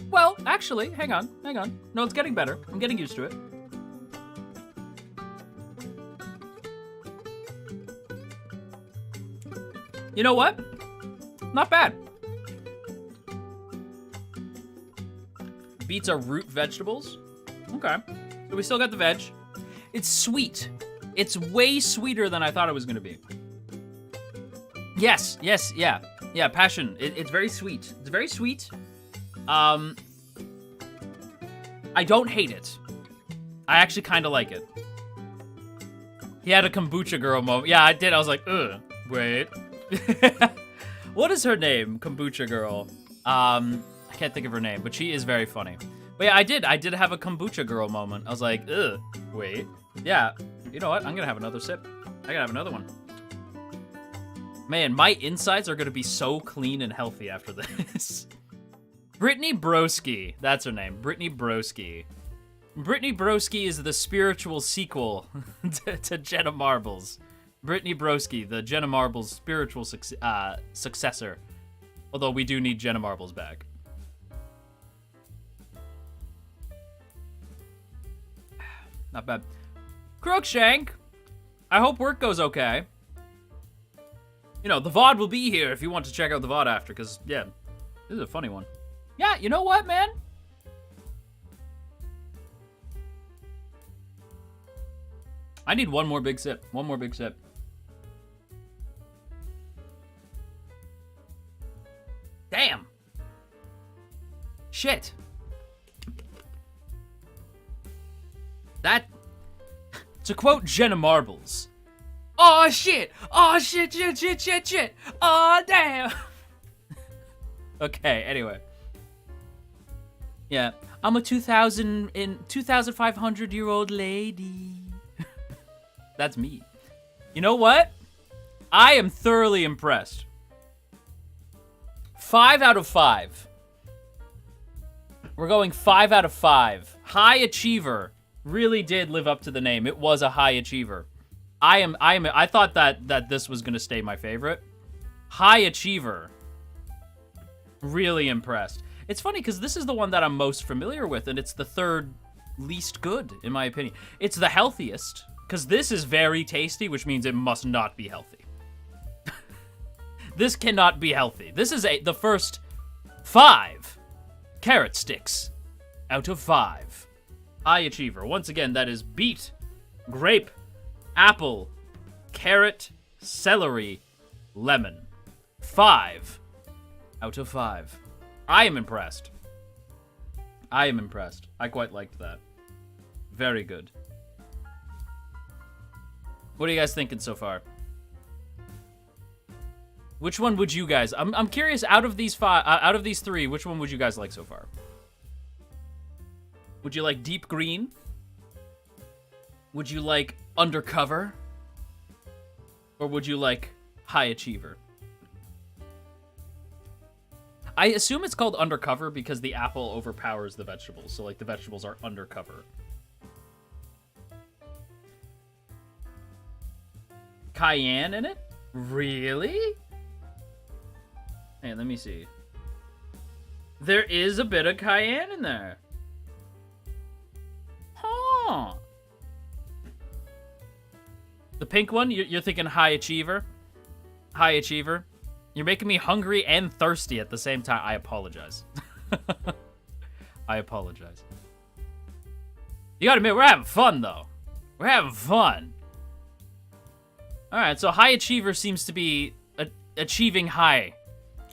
Speaker 1: Well, actually, hang on. No, it's getting better. I'm getting used to it. You know what? Not bad. Beets are root vegetables. Okay. So we still got the veg. It's sweet. It's way sweeter than I thought it was gonna be. Yes, yeah. Yeah, passion. It's very sweet. It's very sweet. I don't hate it. I actually kind of like it. He had a kombucha girl moment. Yeah, I did. I was like, ugh, wait. What is her name? Kombucha girl. I can't think of her name, but she is very funny. But yeah, I did have a kombucha girl moment. I was like, ugh, wait. Yeah, you know what? I'm gonna have another sip. I gotta have another one. Man, my insides are gonna be so clean and healthy after this. Brittany Broski, that's her name. Brittany Broski. Brittany Broski is the spiritual sequel to Jenna Marbles. Brittany Broski, the Jenna Marbles spiritual successor. Although we do need Jenna Marbles back. Not bad. Crookshank, I hope work goes okay. You know, the VOD will be here if you want to check out the VOD after, because, yeah, this is a funny one. Yeah, you know what, man? I need one more big sip. One more big sip. Damn. Shit. That, to quote Jenna Marbles, "Oh shit! Oh shit! Shit! Oh damn!" Okay. Anyway. Yeah, I'm a 2,500-year-old lady. That's me. You know what? I am thoroughly impressed. 5 out of 5. We're going 5 out of 5. High Achiever really did live up to the name. It was a high achiever. I thought that this was gonna stay my favorite. High Achiever. Really impressed. It's funny because this is the one that I'm most familiar with, and it's the third least good, in my opinion. It's the healthiest, because this is very tasty, which means it must not be healthy. This cannot be healthy. This is the first 5 carrot sticks out of 5. High achiever. Once again, that is beet, grape, apple, carrot, celery, lemon. 5 out of 5. I am impressed. I am impressed. I quite liked that. Very good. What are you guys thinking so far? Which one would you guys? I'm curious. Out of these 3, which one would you guys like so far? Would you like deep green? Would you like undercover? Or would you like high achiever? I assume it's called undercover because the apple overpowers the vegetables. So, like, the vegetables are undercover. Cayenne in it? Really? Hey, let me see. There is a bit of cayenne in there. Huh. The pink one? You're thinking high achiever? High achiever? You're making me hungry and thirsty at the same time. I apologize. I apologize. You gotta admit, we're having fun, though. We're having fun. Alright, so high achiever seems to be achieving high.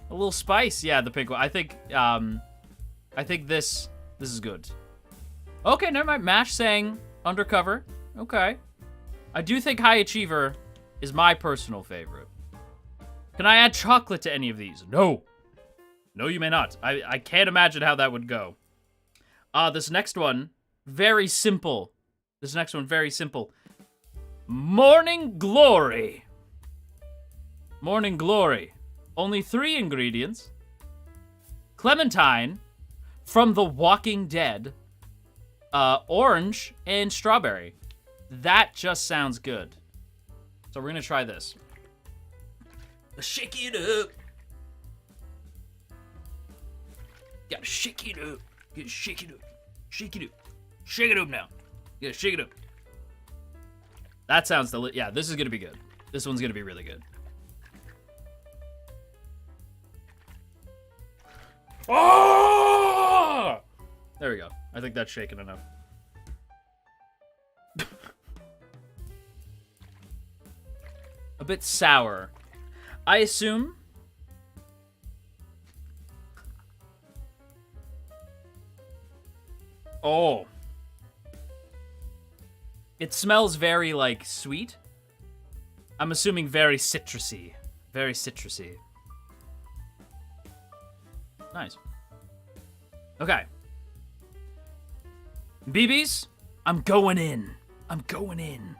Speaker 1: A little spice. Yeah, the pink one. I think this is good. Okay, never mind. Mash saying undercover. Okay. I do think high achiever is my personal favorite. Can I add chocolate to any of these? No. No, you may not. I can't imagine how that would go. This next one, very simple. This next one, very simple. Morning Glory. Morning Glory. Only 3 ingredients. Clementine from The Walking Dead. Orange and strawberry. That just sounds good. So we're gonna try this. Shake it up. Gotta shake it up. Gotta shake it up. Shake it up. Shake it up now. Yeah, shake it up. That sounds yeah, this is gonna be good. This one's gonna be really good. Oh! There we go. I think that's shaken enough. A bit sour. I assume. Oh. It smells very, like, sweet. I'm assuming very citrusy. Very citrusy. Nice. Okay. BBs, I'm going in. I'm going in.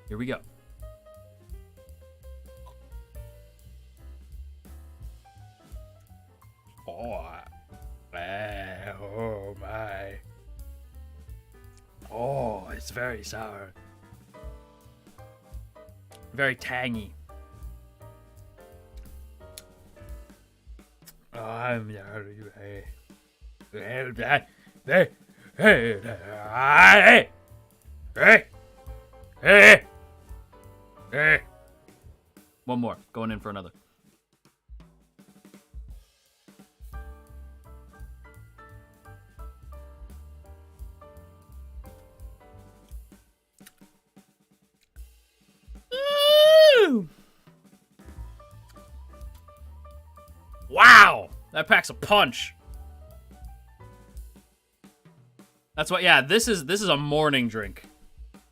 Speaker 1: Here we go. Oh my. Oh, it's very sour. Very tangy. I'm one more. Going in for another. Wow, that packs a punch. That's why, yeah, this is a morning drink.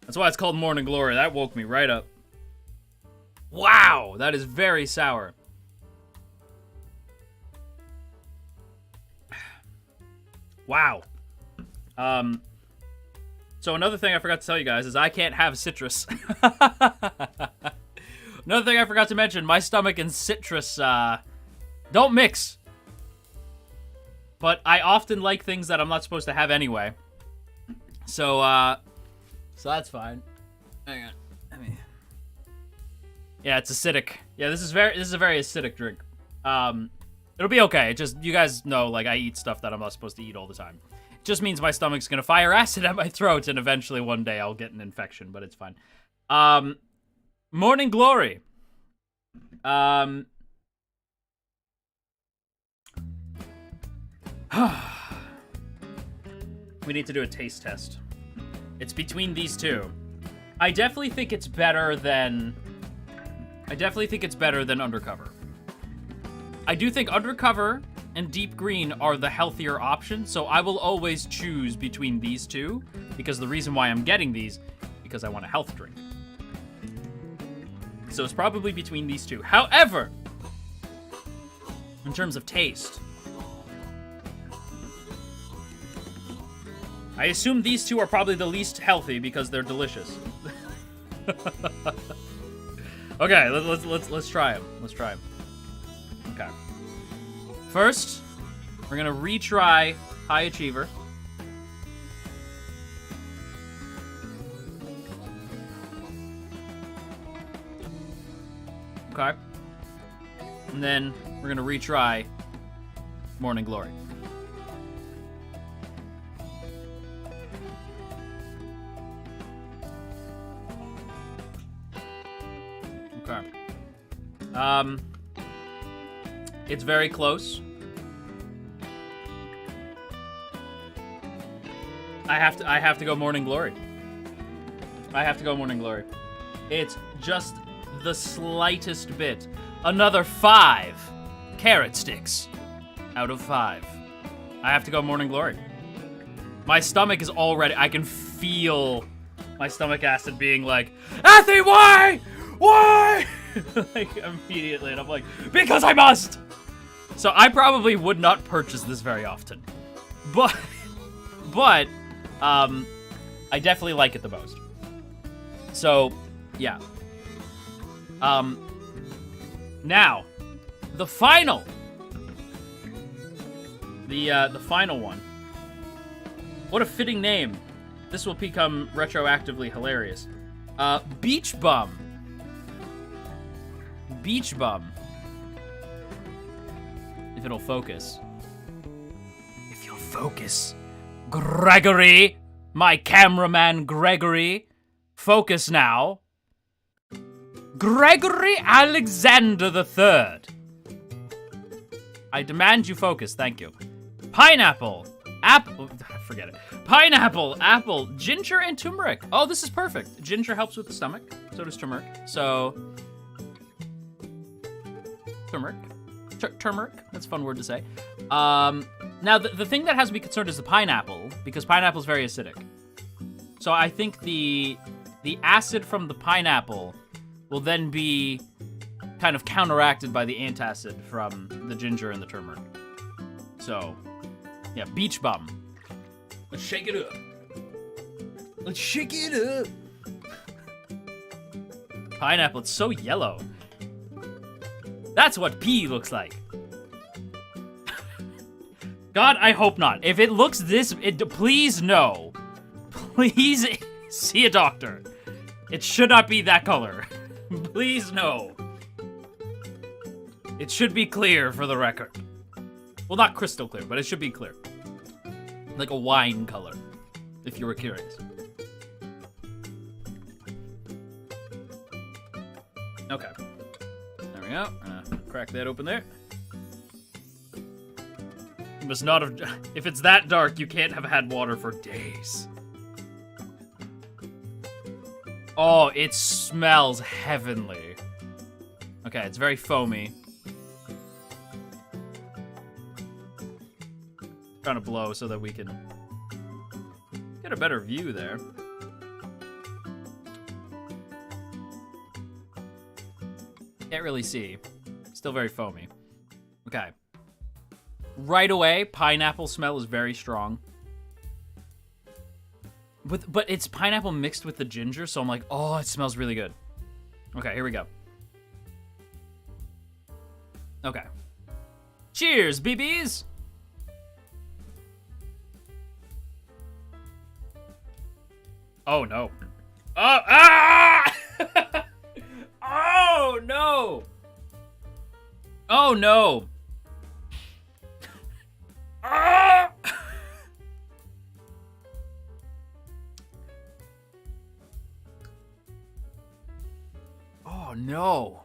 Speaker 1: That's why it's called Morning Glory. That woke me right up. Wow, that is very sour. Wow. So another thing I forgot to tell you guys is I can't have citrus. Another thing I forgot to mention, my stomach and citrus, don't mix. But I often like things that I'm not supposed to have anyway. So that's fine. Hang on. Yeah, it's acidic. Yeah, this is a very acidic drink. It'll be okay. It just, you guys know, like, I eat stuff that I'm not supposed to eat all the time. It just means my stomach's gonna fire acid at my throat, and eventually one day I'll get an infection, but it's fine. Morning Glory. We need to do a taste test. It's between these two. I definitely think it's better than Undercover. I do think Undercover and Deep Green are the healthier option, so I will always choose between these two, because the reason why I'm getting these, because I want a health drink. So it's probably between these two. However, in terms of taste, I assume these two are probably the least healthy because they're delicious. Okay, let's try them. Let's try them. Okay. First, we're gonna retry High Achiever. Okay. And then we're gonna retry Morning Glory. Okay. It's very close. I have to go Morning Glory. I have to go Morning Glory. It's just the slightest bit. Another 5 carrot sticks out of 5. I have to go Morning Glory. My stomach is already, I can feel my stomach acid being like, Athy, why? Why? Like, immediately, and I'm like, because I must! So I probably would not purchase this very often. But, I definitely like it the most. So, yeah. Now, the final. The final one. What a fitting name. This will become retroactively hilarious. Beach Bum. Beach Bum. If it'll focus. If you'll focus. Gregory! My cameraman Gregory. Focus now. Gregory Alexander III. I demand you focus, thank you. Pineapple. Forget it. Pineapple, apple, ginger, and turmeric. Oh, this is perfect. Ginger helps with the stomach. So does turmeric. So... Turmeric. Turmeric. That's a fun word to say. Now, the thing that has me concerned is the pineapple, because pineapple is very acidic. So I think the acid from the pineapple will then be kind of counteracted by the antacid from the ginger and the turmeric. So, yeah, Beach Bum. Let's shake it up. Let's shake it up. Pineapple, it's so yellow. That's what pee looks like. God, I hope not. If it looks this, please no. Please see a doctor. It should not be that color. Please no. It should be clear for the record. Well, not crystal clear, but it should be clear. Like a wine color, if you were curious. Okay. There we go. Crack that open there. You must not have... If it's that dark, you can't have had water for days. Oh, it smells heavenly. Okay, it's very foamy. Trying to blow so that we can get a better view there. Can't really see. Still very foamy. Okay. Right away, pineapple smell is very strong. But it's pineapple mixed with the ginger, so I'm like, oh, it smells really good. Okay, here we go. Okay. Cheers, BBs! Oh, no. Oh, ah! Oh, no! Oh, no! Oh, no.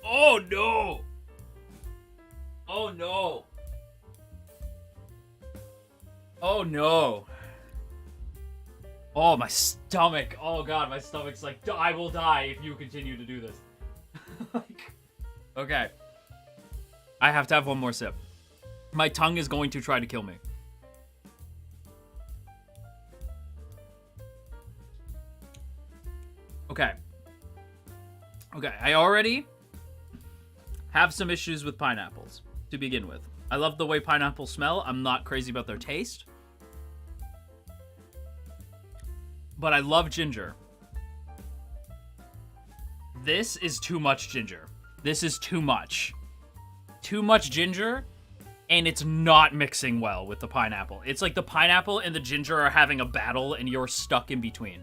Speaker 1: Oh, no. Oh, no. Oh, no. Oh, my stomach. Oh, God, my stomach's like, I will die if you continue to do this. Like, okay. I have to have one more sip. My tongue is going to try to kill me. Okay. Okay, I already have some issues with pineapples to begin with. I love the way pineapples smell. I'm not crazy about their taste. But I love ginger. This is too much ginger. This is too much. Too much ginger, and it's not mixing well with the pineapple. It's like the pineapple and the ginger are having a battle, and you're stuck in between.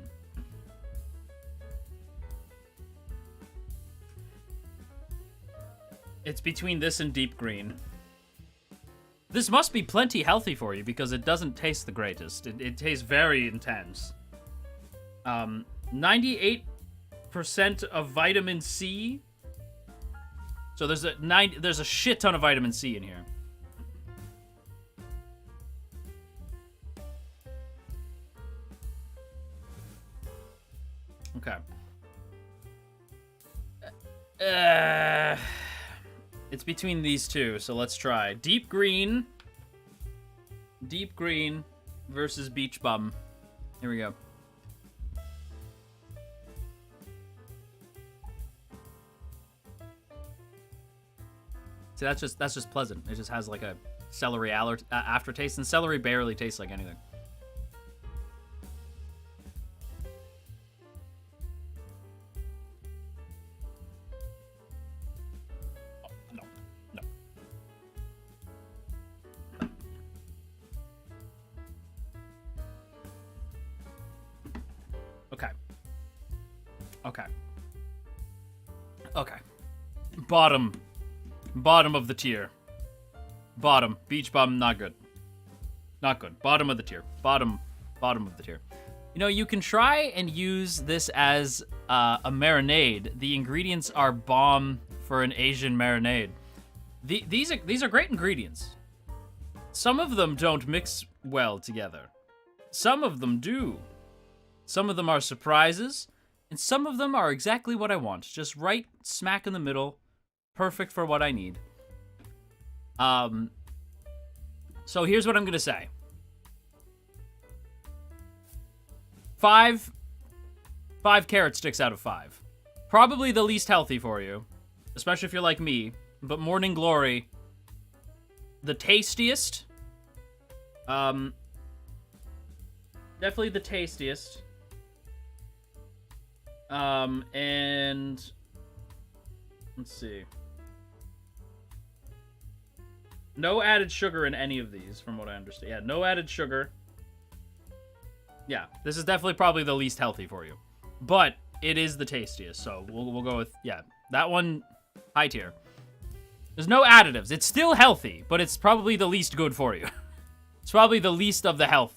Speaker 1: It's between this and deep green. This must be plenty healthy for you, because it doesn't taste the greatest. It tastes very intense. 98% of vitamin C. So there's a shit ton of vitamin C in here. Okay. It's between these two, so let's try. Deep green versus beach bum. Here we go. See, that's just pleasant. It just has like a celery aftertaste, and celery barely tastes like anything. Oh, no. Okay. Bottom of the tier. Bottom. Beach bum, not good. Not good. Bottom of the tier. Bottom of the tier. You know, you can try and use this as a marinade. The ingredients are bomb for an Asian marinade. These are great ingredients. Some of them don't mix well together. Some of them do. Some of them are surprises, and some of them are exactly what I want. Just right smack in the middle. Perfect for what I need. So here's what I'm gonna say. 5 carrot sticks out of 5. Probably the least healthy for you, especially if you're like me. But Morning Glory, the tastiest. Definitely the tastiest. And let's see. No added sugar in any of these, from what I understand. Yeah, no added sugar. Yeah, this is definitely probably the least healthy for you. But it is the tastiest, so we'll go with, yeah, that one, high tier. There's no additives. It's still healthy, but it's probably the least good for you. It's probably the least of the health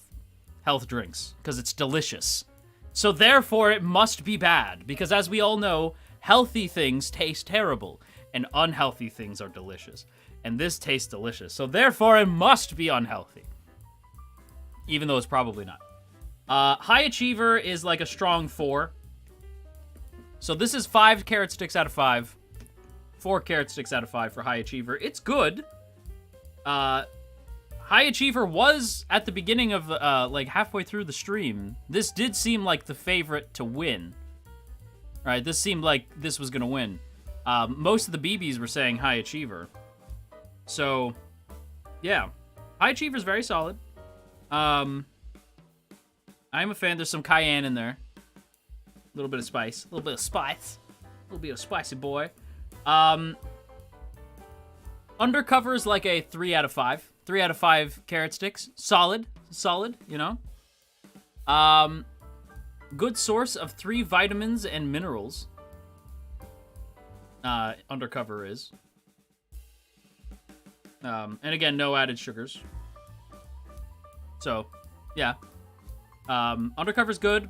Speaker 1: drinks, because it's delicious. So therefore, it must be bad, because as we all know, healthy things taste terrible, and unhealthy things are delicious. And this tastes delicious, so therefore it must be unhealthy. Even though it's probably not. High Achiever is like a strong 4. So this is 5 carrot sticks out of 5. 4 carrot sticks out of 5 for High Achiever. It's good. High Achiever was, at the beginning of, like halfway through the stream, this did seem like the favorite to win. Right, this seemed like this was gonna win. Most of the BBs were saying High Achiever. So, yeah. High Achiever's very solid. I'm a fan. There's some cayenne in there. A little bit of spice. A little bit of spice. A little bit of spicy boy. Undercover is like a 3 out of 5. 3 out of 5 carrot sticks. Solid, you know? Good source of 3 vitamins and minerals. Undercover is. And again, no added sugars. So, yeah. Undercover's good.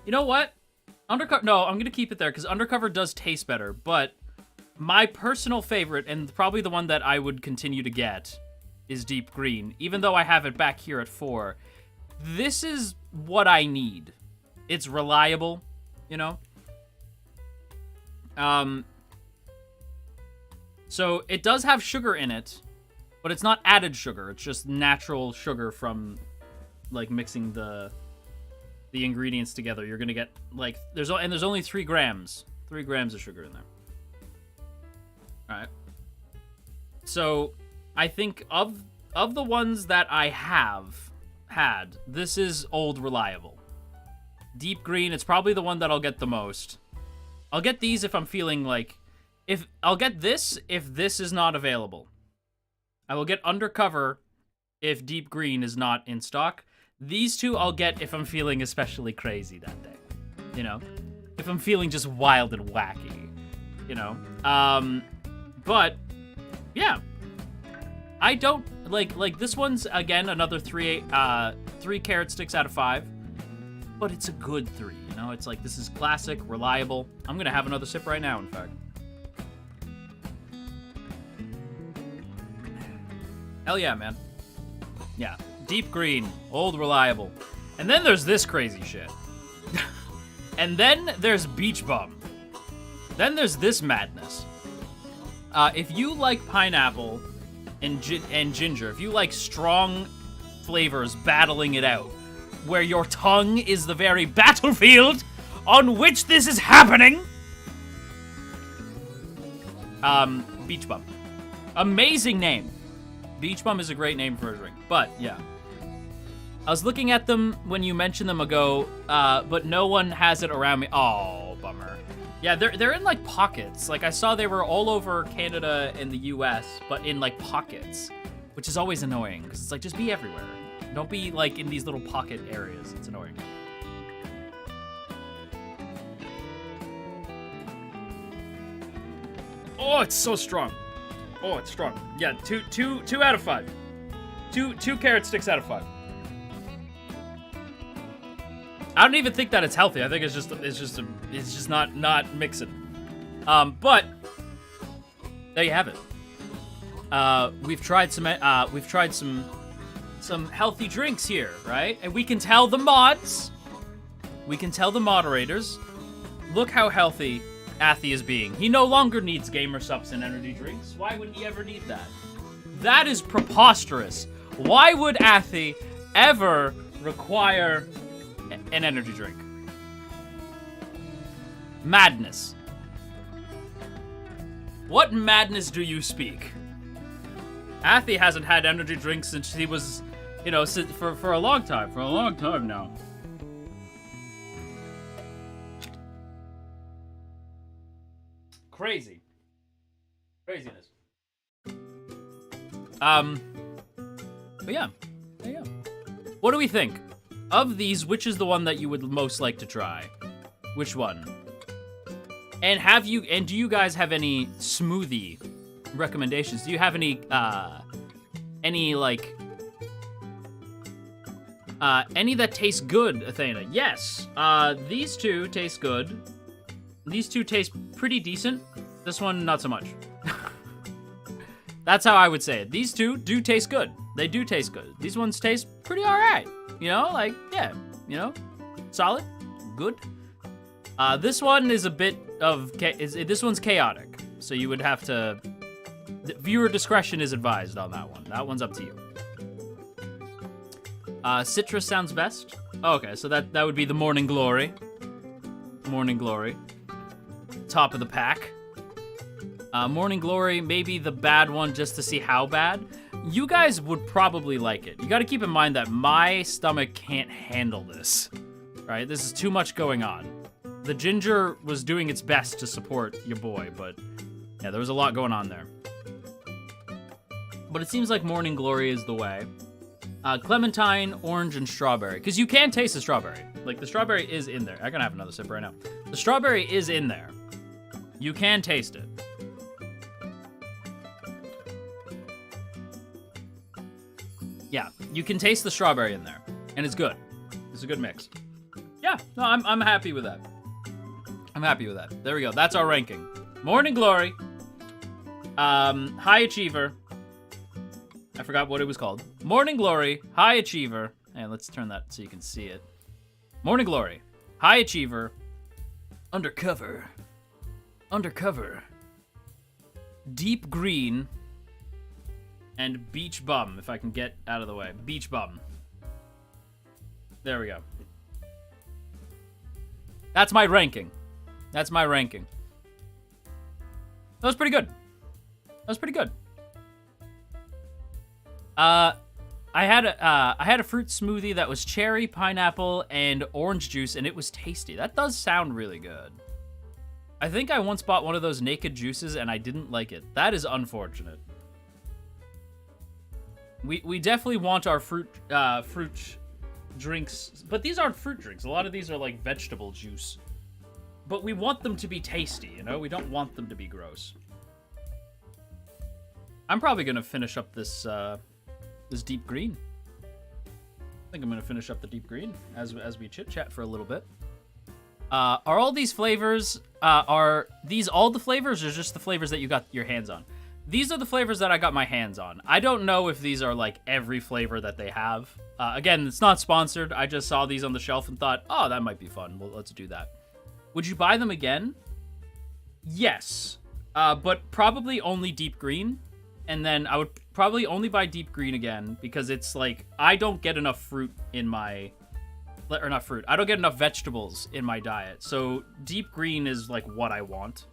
Speaker 1: You know what? Undercover. No, I'm gonna keep it there because Undercover does taste better. But my personal favorite, and probably the one that I would continue to get, is Deep Green. Even though I have it back here at 4, this is what I need. It's reliable, you know. So it does have sugar in it, but it's not added sugar. It's just natural sugar from, like, mixing the ingredients together. You're gonna get, like, there's only 3 grams. 3 grams of sugar in there. All right. So I think of the ones that I have had, this is old reliable. Deep Green, it's probably the one that I'll get the most. I'll get these if I'm feeling like, I'll get this if this is not available. I will get Undercover if Deep Green is not in stock. These 2 I'll get if I'm feeling especially crazy that day. You know? If I'm feeling just wild and wacky. You know? But, yeah. I don't, like this one's, again, another 3 carrot sticks out of 5. But it's a good 3, you know? It's like, this is classic, reliable. I'm gonna have another sip right now, in fact. Hell yeah, man. Yeah. Deep Green. Old reliable. And then there's this crazy shit. And then there's Beach Bum. Then there's this madness. If you like pineapple and ginger, if you like strong flavors battling it out, where your tongue is the very battlefield on which this is happening, Beach Bum. Amazing name. Beach Bum is a great name for a drink, but yeah. I was looking at them when you mentioned them ago, but no one has it around me. Oh, bummer. Yeah, they're in, like, pockets. Like, I saw they were all over Canada and the US, but in, like, pockets, which is always annoying, because it's like, just be everywhere. Don't be, like, in these little pocket areas. It's annoying. Oh, it's so strong. Oh, it's strong. Yeah, two out of 5. Two carrot sticks out of 5. I don't even think that it's healthy. I think it's just not mixing. But there you have it. We've tried some healthy drinks here, right? And we can tell the mods, we can tell the moderators, look how healthy Athy is being. He no longer needs Gamer Supps and energy drinks. Why would he ever need that? That is preposterous. Why would Athy ever require an energy drink? Madness. What madness do you speak? Athy hasn't had energy drinks since he was, you know, for a long time. For a long time now. Crazy. Craziness. But yeah. There you go. What do we think? Of these, which is the one that you would most like to try? Which one? And do you guys have any smoothie recommendations? Do you have any that taste good, Athena? Yes. These 2 taste good. These 2 taste pretty decent. This one, not so much. That's how I would say it. These 2 do taste good. They do taste good. These ones taste pretty alright. You know, like, yeah, you know, solid, good. This one is a bit of, this one's chaotic. So you would have to, viewer discretion is advised on that one. That one's up to you. Citrus sounds best. Oh, okay, so that would be the Morning Glory. Morning Glory. Top of the pack. Morning Glory, maybe the bad one just to see how bad. You guys would probably like it. You gotta keep in mind that my stomach can't handle this, right? This is too much going on. The ginger was doing its best to support your boy, but yeah, there was a lot going on there. But it seems like Morning Glory is the way. Clementine, orange, and strawberry. Because you can taste the strawberry. Like, the strawberry is in there. I'm gonna have another sip right now. The strawberry is in there. You can taste it. Yeah, You can taste the strawberry in there, and it's good. It's a good mix. Yeah, no, I'm happy with that. I'm happy with that. There we go. That's our ranking. Morning Glory. High Achiever. I forgot what it was called. Morning Glory, High Achiever. And let's turn that so you can see it. Morning Glory, High Achiever, Undercover, Deep Green, and Beach Bum, if I can get out of the way. Beach Bum. There we go. That's my ranking. That was pretty good. I had a fruit smoothie that was cherry, pineapple, and orange juice, and it was tasty. That does sound really good. I think I once bought one of those naked juices, and I didn't like it. That is unfortunate. We definitely want our fruit drinks, but these aren't fruit drinks. A lot of these are like vegetable juice. But we want them to be tasty, you know? We don't want them to be gross. I'm probably gonna finish up this this deep green. I think I'm gonna finish up the deep green as we chit chat for a little bit. Are all these flavors are these all the flavors or just the flavors that you got your hands on? These are the flavors that I got my hands on. I don't know if these are like every flavor that they have. Again, it's not sponsored. I just saw these on the shelf and thought, oh, that might be fun. Well, let's do that. Would you buy them again? Yes, but probably only deep green. And then I would probably only buy deep green again because it's like, I don't get enough fruit in my, or not fruit, I don't get enough vegetables in my diet. So deep green is like what I want.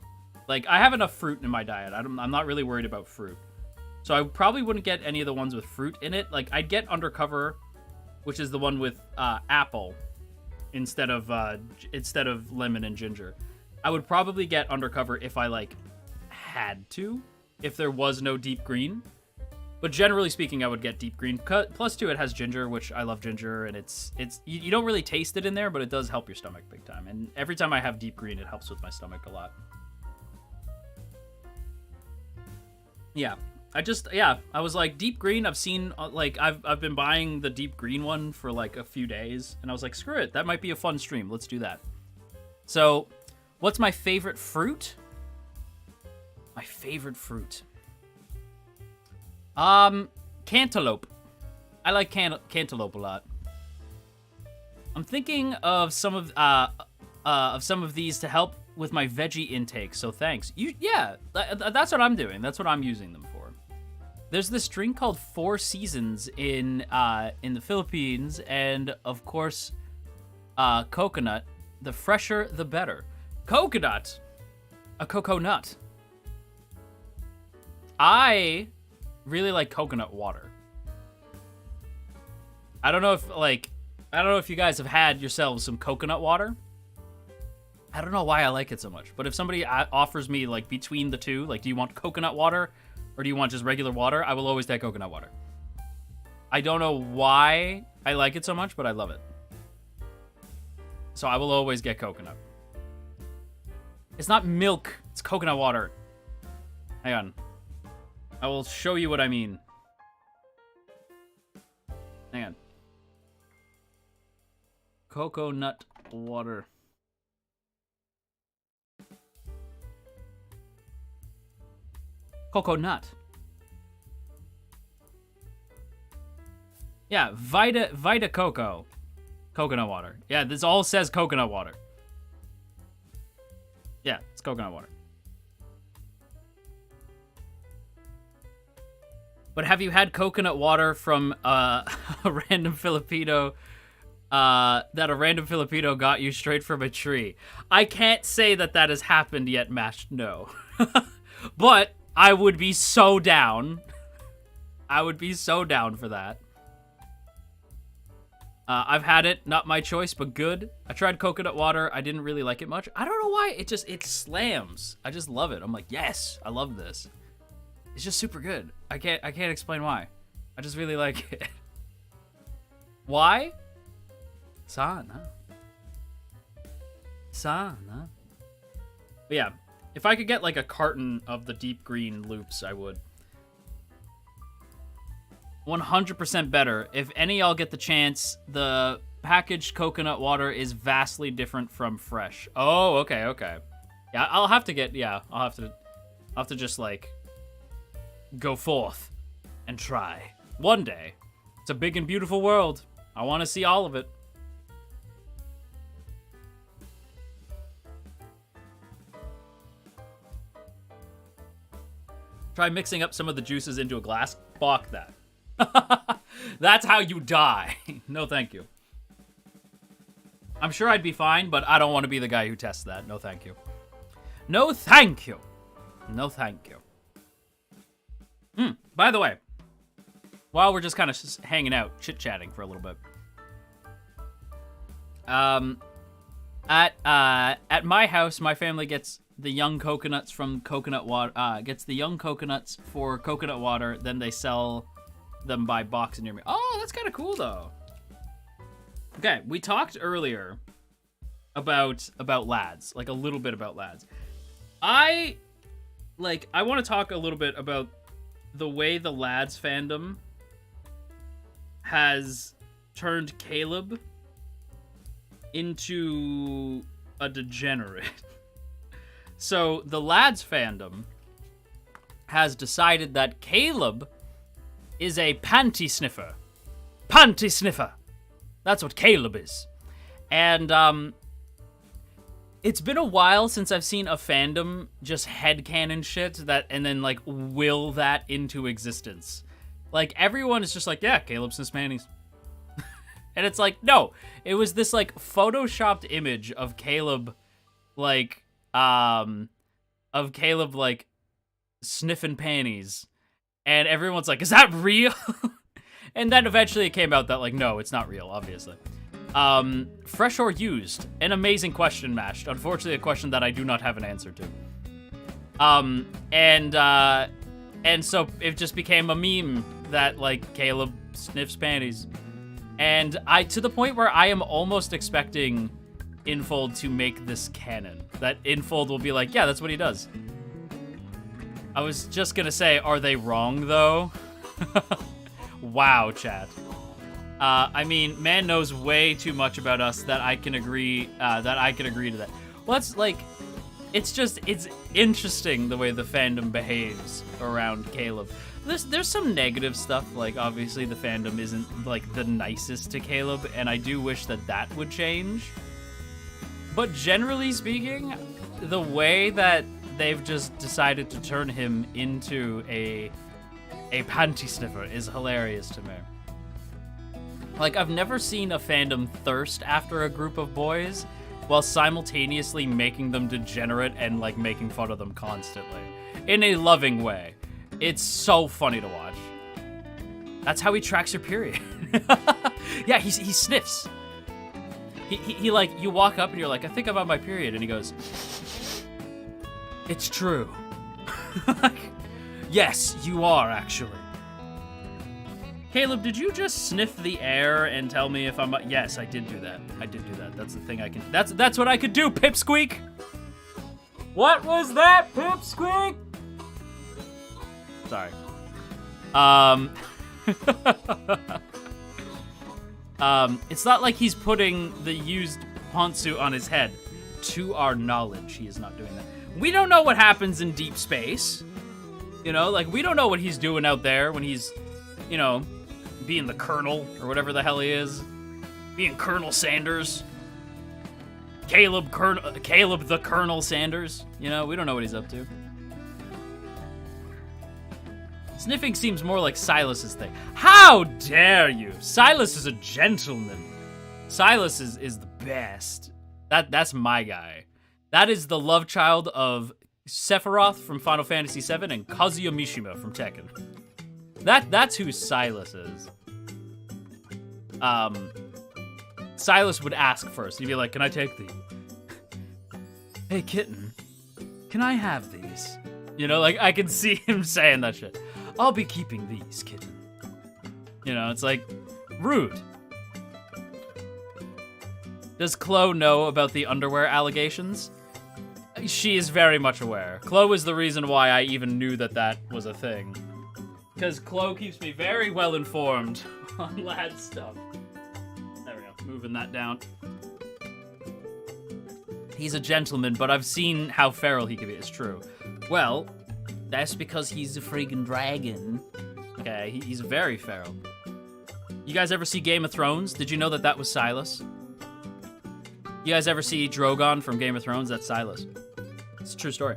Speaker 1: Like I have enough fruit in my diet. I'm not really worried about fruit. So I probably wouldn't get any of the ones with fruit in it. Like I'd get Undercover, which is the one with apple instead of lemon and ginger. I would probably get Undercover if I like had to, if there was no deep green. But generally speaking, I would get deep green. Plus two, it has ginger, which I love ginger, and it's you don't really taste it in there, but it does help your stomach big time. And every time I have deep green, it helps with my stomach a lot. Yeah. I was like, deep green, I've seen, like, I've been buying the deep green one for, like, a few days, and I was like, screw it, that might be a fun stream, let's do that. So, what's my favorite fruit? My favorite fruit. Cantaloupe. I like cantaloupe a lot. I'm thinking of some of these to help with my veggie intake, so thanks. Yeah, that's what I'm doing, that's what I'm using them for. There's this drink called Four Seasons in the Philippines, and of course, coconut. The fresher, the better. Coconut! A coconut. I really like coconut water. I don't know if you guys have had yourselves some coconut water. I don't know why I like it so much, but if somebody offers me, like, between the two, like, do you want coconut water or do you want just regular water? I will always take coconut water. I don't know why I like it so much, but I love it. So I will always get coconut. It's not milk, it's coconut water. Hang on. I will show you what I mean. Hang on. Coconut water. Coconut. Yeah, Vita Coco. Coconut water. Yeah, this all says coconut water. Yeah, it's coconut water. But have you had coconut water from a random Filipino, that a random Filipino got you straight from a tree? I can't say that that has happened yet, Mash. No. But I would be so down. I would be so down for that. I've had it, not my choice, but good. I tried coconut water. I didn't really like it much. I don't know why. It slams. I just love it. I'm like, yes, I love this. It's just super good. I can't explain why. I just really like it. Why? Sana. Sana. But yeah, if I could get like a carton of the deep green loops, I would. 100% better. If any y'all get the chance, the packaged coconut water is vastly different from fresh. Oh, okay. Yeah, I'll have to just like go forth and try. One day. It's a big and beautiful world. I want to see all of it. Try mixing up some of the juices into a glass. Fuck that. That's how you die. No, thank you. I'm sure I'd be fine, but I don't want to be the guy who tests that. No, thank you. No, thank you. No, thank you. By the way, while we're just kind of hanging out, chit-chatting for a little bit. At my house, my family gets the young coconuts from coconut water, gets the young coconuts for coconut water, then they sell them by box near me. Oh, that's kind of cool, though. Okay, we talked earlier about lads, like a little bit about lads. I want to talk a little bit about the way the lads fandom has turned Caleb into a degenerate. So the lads fandom has decided that Caleb is a panty sniffer. Panty sniffer. That's what Caleb is. And it's been a while since I've seen a fandom just headcanon shit that and then like will that into existence. Like everyone is just like, yeah, Caleb sniffs panties. And it's like, no, it was this like photoshopped image of Caleb like sniffing panties. And everyone's like, is that real? And then eventually it came out that like, no, it's not real, obviously. Fresh or used? An amazing question, Mashed. Unfortunately, a question that I do not have an answer to. And so it just became a meme that like Caleb sniffs panties. And to the point where I am almost expecting Infold to make this canon. That Infold will be like, yeah, that's what he does. I was just gonna say, are they wrong though? Wow, chat. I mean, man knows way too much about us that I can agree to that. Well, that's like, it's interesting the way the fandom behaves around Caleb. There's some negative stuff, like obviously the fandom isn't like the nicest to Caleb, and I do wish that would change. But generally speaking, the way that they've just decided to turn him into a panty sniffer is hilarious to me. Like, I've never seen a fandom thirst after a group of boys while simultaneously making them degenerate and, like, making fun of them constantly. In a loving way. It's so funny to watch. That's how he tracks your period. Yeah, he sniffs. He like, you walk up and you're like, I think I'm on my period. And he goes, it's true. Yes, you are, actually. Caleb, did you just sniff the air and tell me if I'm... Yes, I did do that. That's the thing I can... That's what I could do, Pipsqueak! What was that, Pipsqueak? Sorry. It's not like he's putting the used pantsuit on his head. To our knowledge, he is not doing that. We don't know what happens in deep space. You know, like, we don't know what he's doing out there when he's, you know, being the Colonel, or whatever the hell he is. Being Colonel Sanders. Caleb the Colonel Sanders. You know, we don't know what he's up to. Sniffing seems more like Silas's thing. How dare you? Silas is a gentleman. Silas is the best. That's my guy. That is the love child of Sephiroth from Final Fantasy VII and Kazuya Mishima from Tekken. That's who Silas is. Silas would ask first. He'd be like, can I take these? Hey, kitten, can I have these? You know, like, I can see him saying that shit. I'll be keeping these, kitten. You know, it's like, rude. Does Chloe know about the underwear allegations? She is very much aware. Chloe is the reason why I even knew that was a thing. Because Chloe keeps me very well informed on lad stuff. There we go. Moving that down. He's a gentleman, but I've seen how feral he can be. It's true. Well, that's because he's a friggin' dragon. Okay, he's very feral. You guys ever see Game of Thrones? Did you know that was Silas? You guys ever see Drogon from Game of Thrones? That's Silas. It's a true story.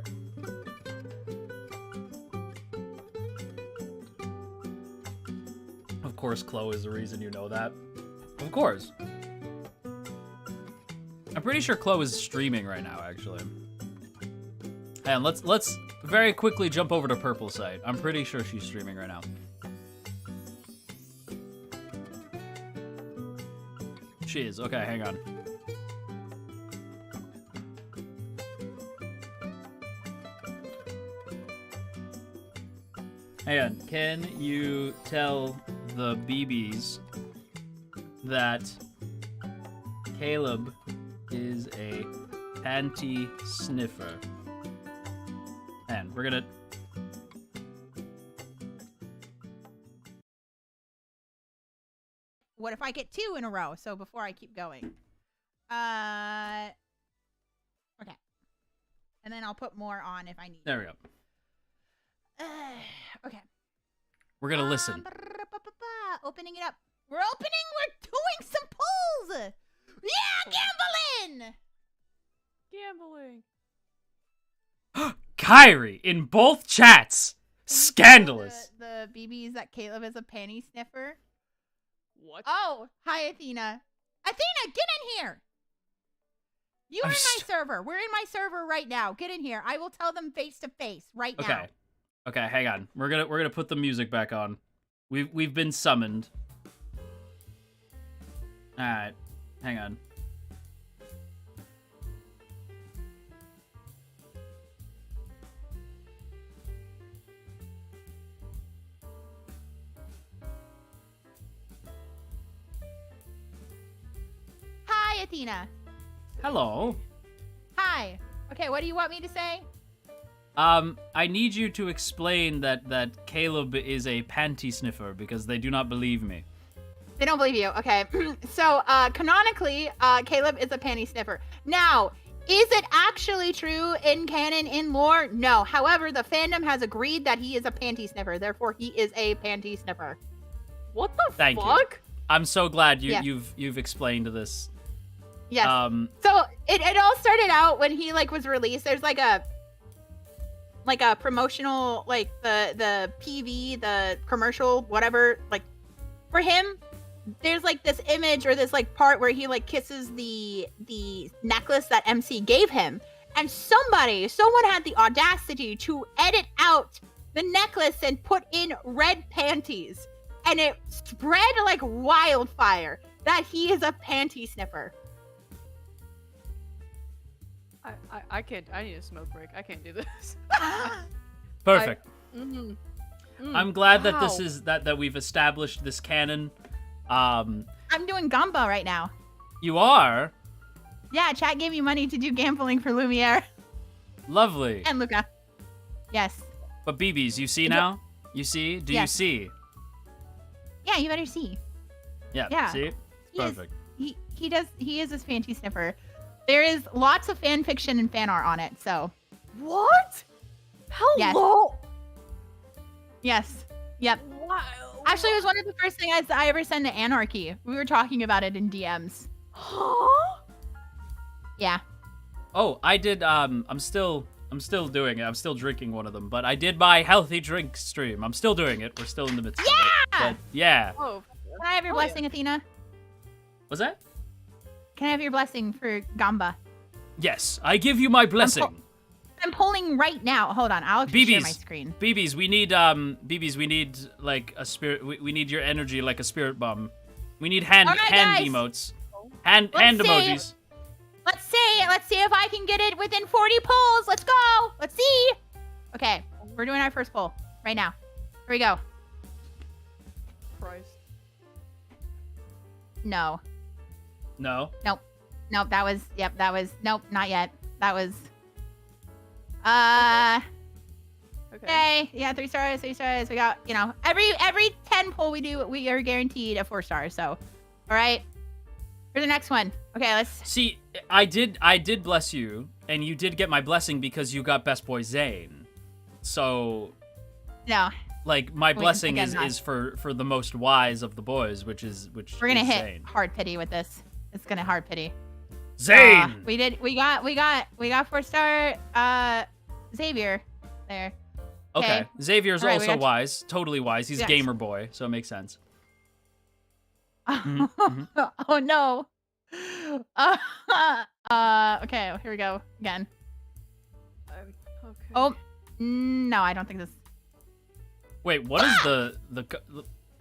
Speaker 1: Of course, Chloe is the reason you know that. Of course. I'm pretty sure Chloe is streaming right now, actually. And let's very quickly jump over to Purple site. I'm pretty sure she's streaming right now. She is. Okay, hang on. Hang on. Can you tell the BBs that Caleb is a panty sniffer? And we're gonna...
Speaker 2: What if I get 2 in a row? So before I keep going. Okay. And then I'll put more on if I need.
Speaker 1: There we go.
Speaker 2: Okay.
Speaker 1: We're gonna listen.
Speaker 2: Opening it up. We're doing some polls! Yeah, gambling!
Speaker 1: Kyrie in both chats. Scandalous.
Speaker 2: The BBs that Caleb is a panty sniffer.
Speaker 3: What?
Speaker 2: Oh, hi, Athena. Athena, get in here. You are in my server. We're in my server right now. Get in here. I will tell them face to face right now.
Speaker 1: Okay, hang on. We're gonna put the music back on. We've been summoned. Alright. Hang on.
Speaker 2: Hi, Athena.
Speaker 1: Hello.
Speaker 2: Hi. Okay, what do you want me to say?
Speaker 1: I need you to explain that Caleb is a panty sniffer because they do not believe me.
Speaker 2: They don't believe you. Okay. So, canonically, Caleb is a panty sniffer. Now, is it actually true in canon, in lore? No. However, the fandom has agreed that he is a panty sniffer. Therefore, he is a panty sniffer.
Speaker 3: What the
Speaker 1: Thank
Speaker 3: fuck?
Speaker 1: you. I'm so glad
Speaker 2: Yeah.
Speaker 1: you've explained this.
Speaker 2: Yes. So it all started out when he was released. There's like a promotional, the PV, the commercial, whatever, for him. There's this image or this part where he kisses the necklace that MC gave him, and someone had the audacity to edit out the necklace and put in red panties, and it spread like wildfire that he is a panty sniffer.
Speaker 3: I can't. I need a smoke break. I can't do this.
Speaker 1: Perfect.
Speaker 3: I'm
Speaker 1: glad that this is that we've established this canon.
Speaker 2: I'm doing Gamba right now.
Speaker 1: You are?
Speaker 2: Yeah, chat gave me money to do gambling for Lumiere.
Speaker 1: Lovely.
Speaker 2: And Luca. Yes.
Speaker 1: But BBs, you see now? You see? Do you
Speaker 2: Yes.
Speaker 1: see?
Speaker 2: Yeah, you better see.
Speaker 1: Yeah. See?
Speaker 2: He is-
Speaker 1: Perfect.
Speaker 2: He is this panty sniffer. There is lots of fan fiction and fan art on it, so.
Speaker 3: What? Hello.
Speaker 2: Yes. Yep.
Speaker 3: Wow.
Speaker 2: Actually, it was one of the first things I ever sent to Anarchy. We were talking about it in DMs.
Speaker 3: Huh?
Speaker 2: Yeah.
Speaker 1: Oh, I did I'm still doing it. I'm still drinking one of them, but I did my healthy drink stream. I'm still doing it. We're still in the midst of it. But yeah.
Speaker 3: Oh.
Speaker 2: Can I have your blessing, Athena?
Speaker 1: What's that?
Speaker 2: Can I have your blessing for Gamba?
Speaker 1: Yes, I give you my blessing.
Speaker 2: I'm polling right now. Hold on, I'll actually share my
Speaker 1: BBs.
Speaker 2: screen.
Speaker 1: BBs, we need like a spirit. We need your energy like a spirit bomb. We need hand
Speaker 2: All right,
Speaker 1: hand
Speaker 2: guys.
Speaker 1: emotes. Hand
Speaker 2: Let's see.
Speaker 1: emojis.
Speaker 2: Let's see if I can get it within 40 polls. Let's go. Let's see. Okay, we're doing our first poll right now. Here we go.
Speaker 3: Christ.
Speaker 2: No.
Speaker 1: No.
Speaker 2: Nope, that was, nope, not yet. That was,
Speaker 3: Okay.
Speaker 2: Okay, yeah, 3 stars, 3 stars. We got, every 10 pull we do, we are guaranteed a 4 star. So, all right. For the next one. Okay, let's.
Speaker 1: See, I did bless you, and you did get my blessing because you got Best Boy Zane. So,
Speaker 2: No,
Speaker 1: like, my blessing
Speaker 2: again,
Speaker 1: is for the most wise of the boys, which
Speaker 2: we're gonna
Speaker 1: is
Speaker 2: hit
Speaker 1: Zane.
Speaker 2: hard pity with this. It's gonna hard pity.
Speaker 1: Zane.
Speaker 2: We got 4 star. Xavier, there.
Speaker 1: Okay. Xavier's
Speaker 2: All right, we
Speaker 1: also
Speaker 2: got-
Speaker 1: wise, totally wise. He's
Speaker 2: Yes.
Speaker 1: gamer boy, so it makes sense. Mhm,
Speaker 2: Oh no. Okay, here we go again.
Speaker 3: Okay.
Speaker 2: Oh, no, I don't think this.
Speaker 1: Wait, what is the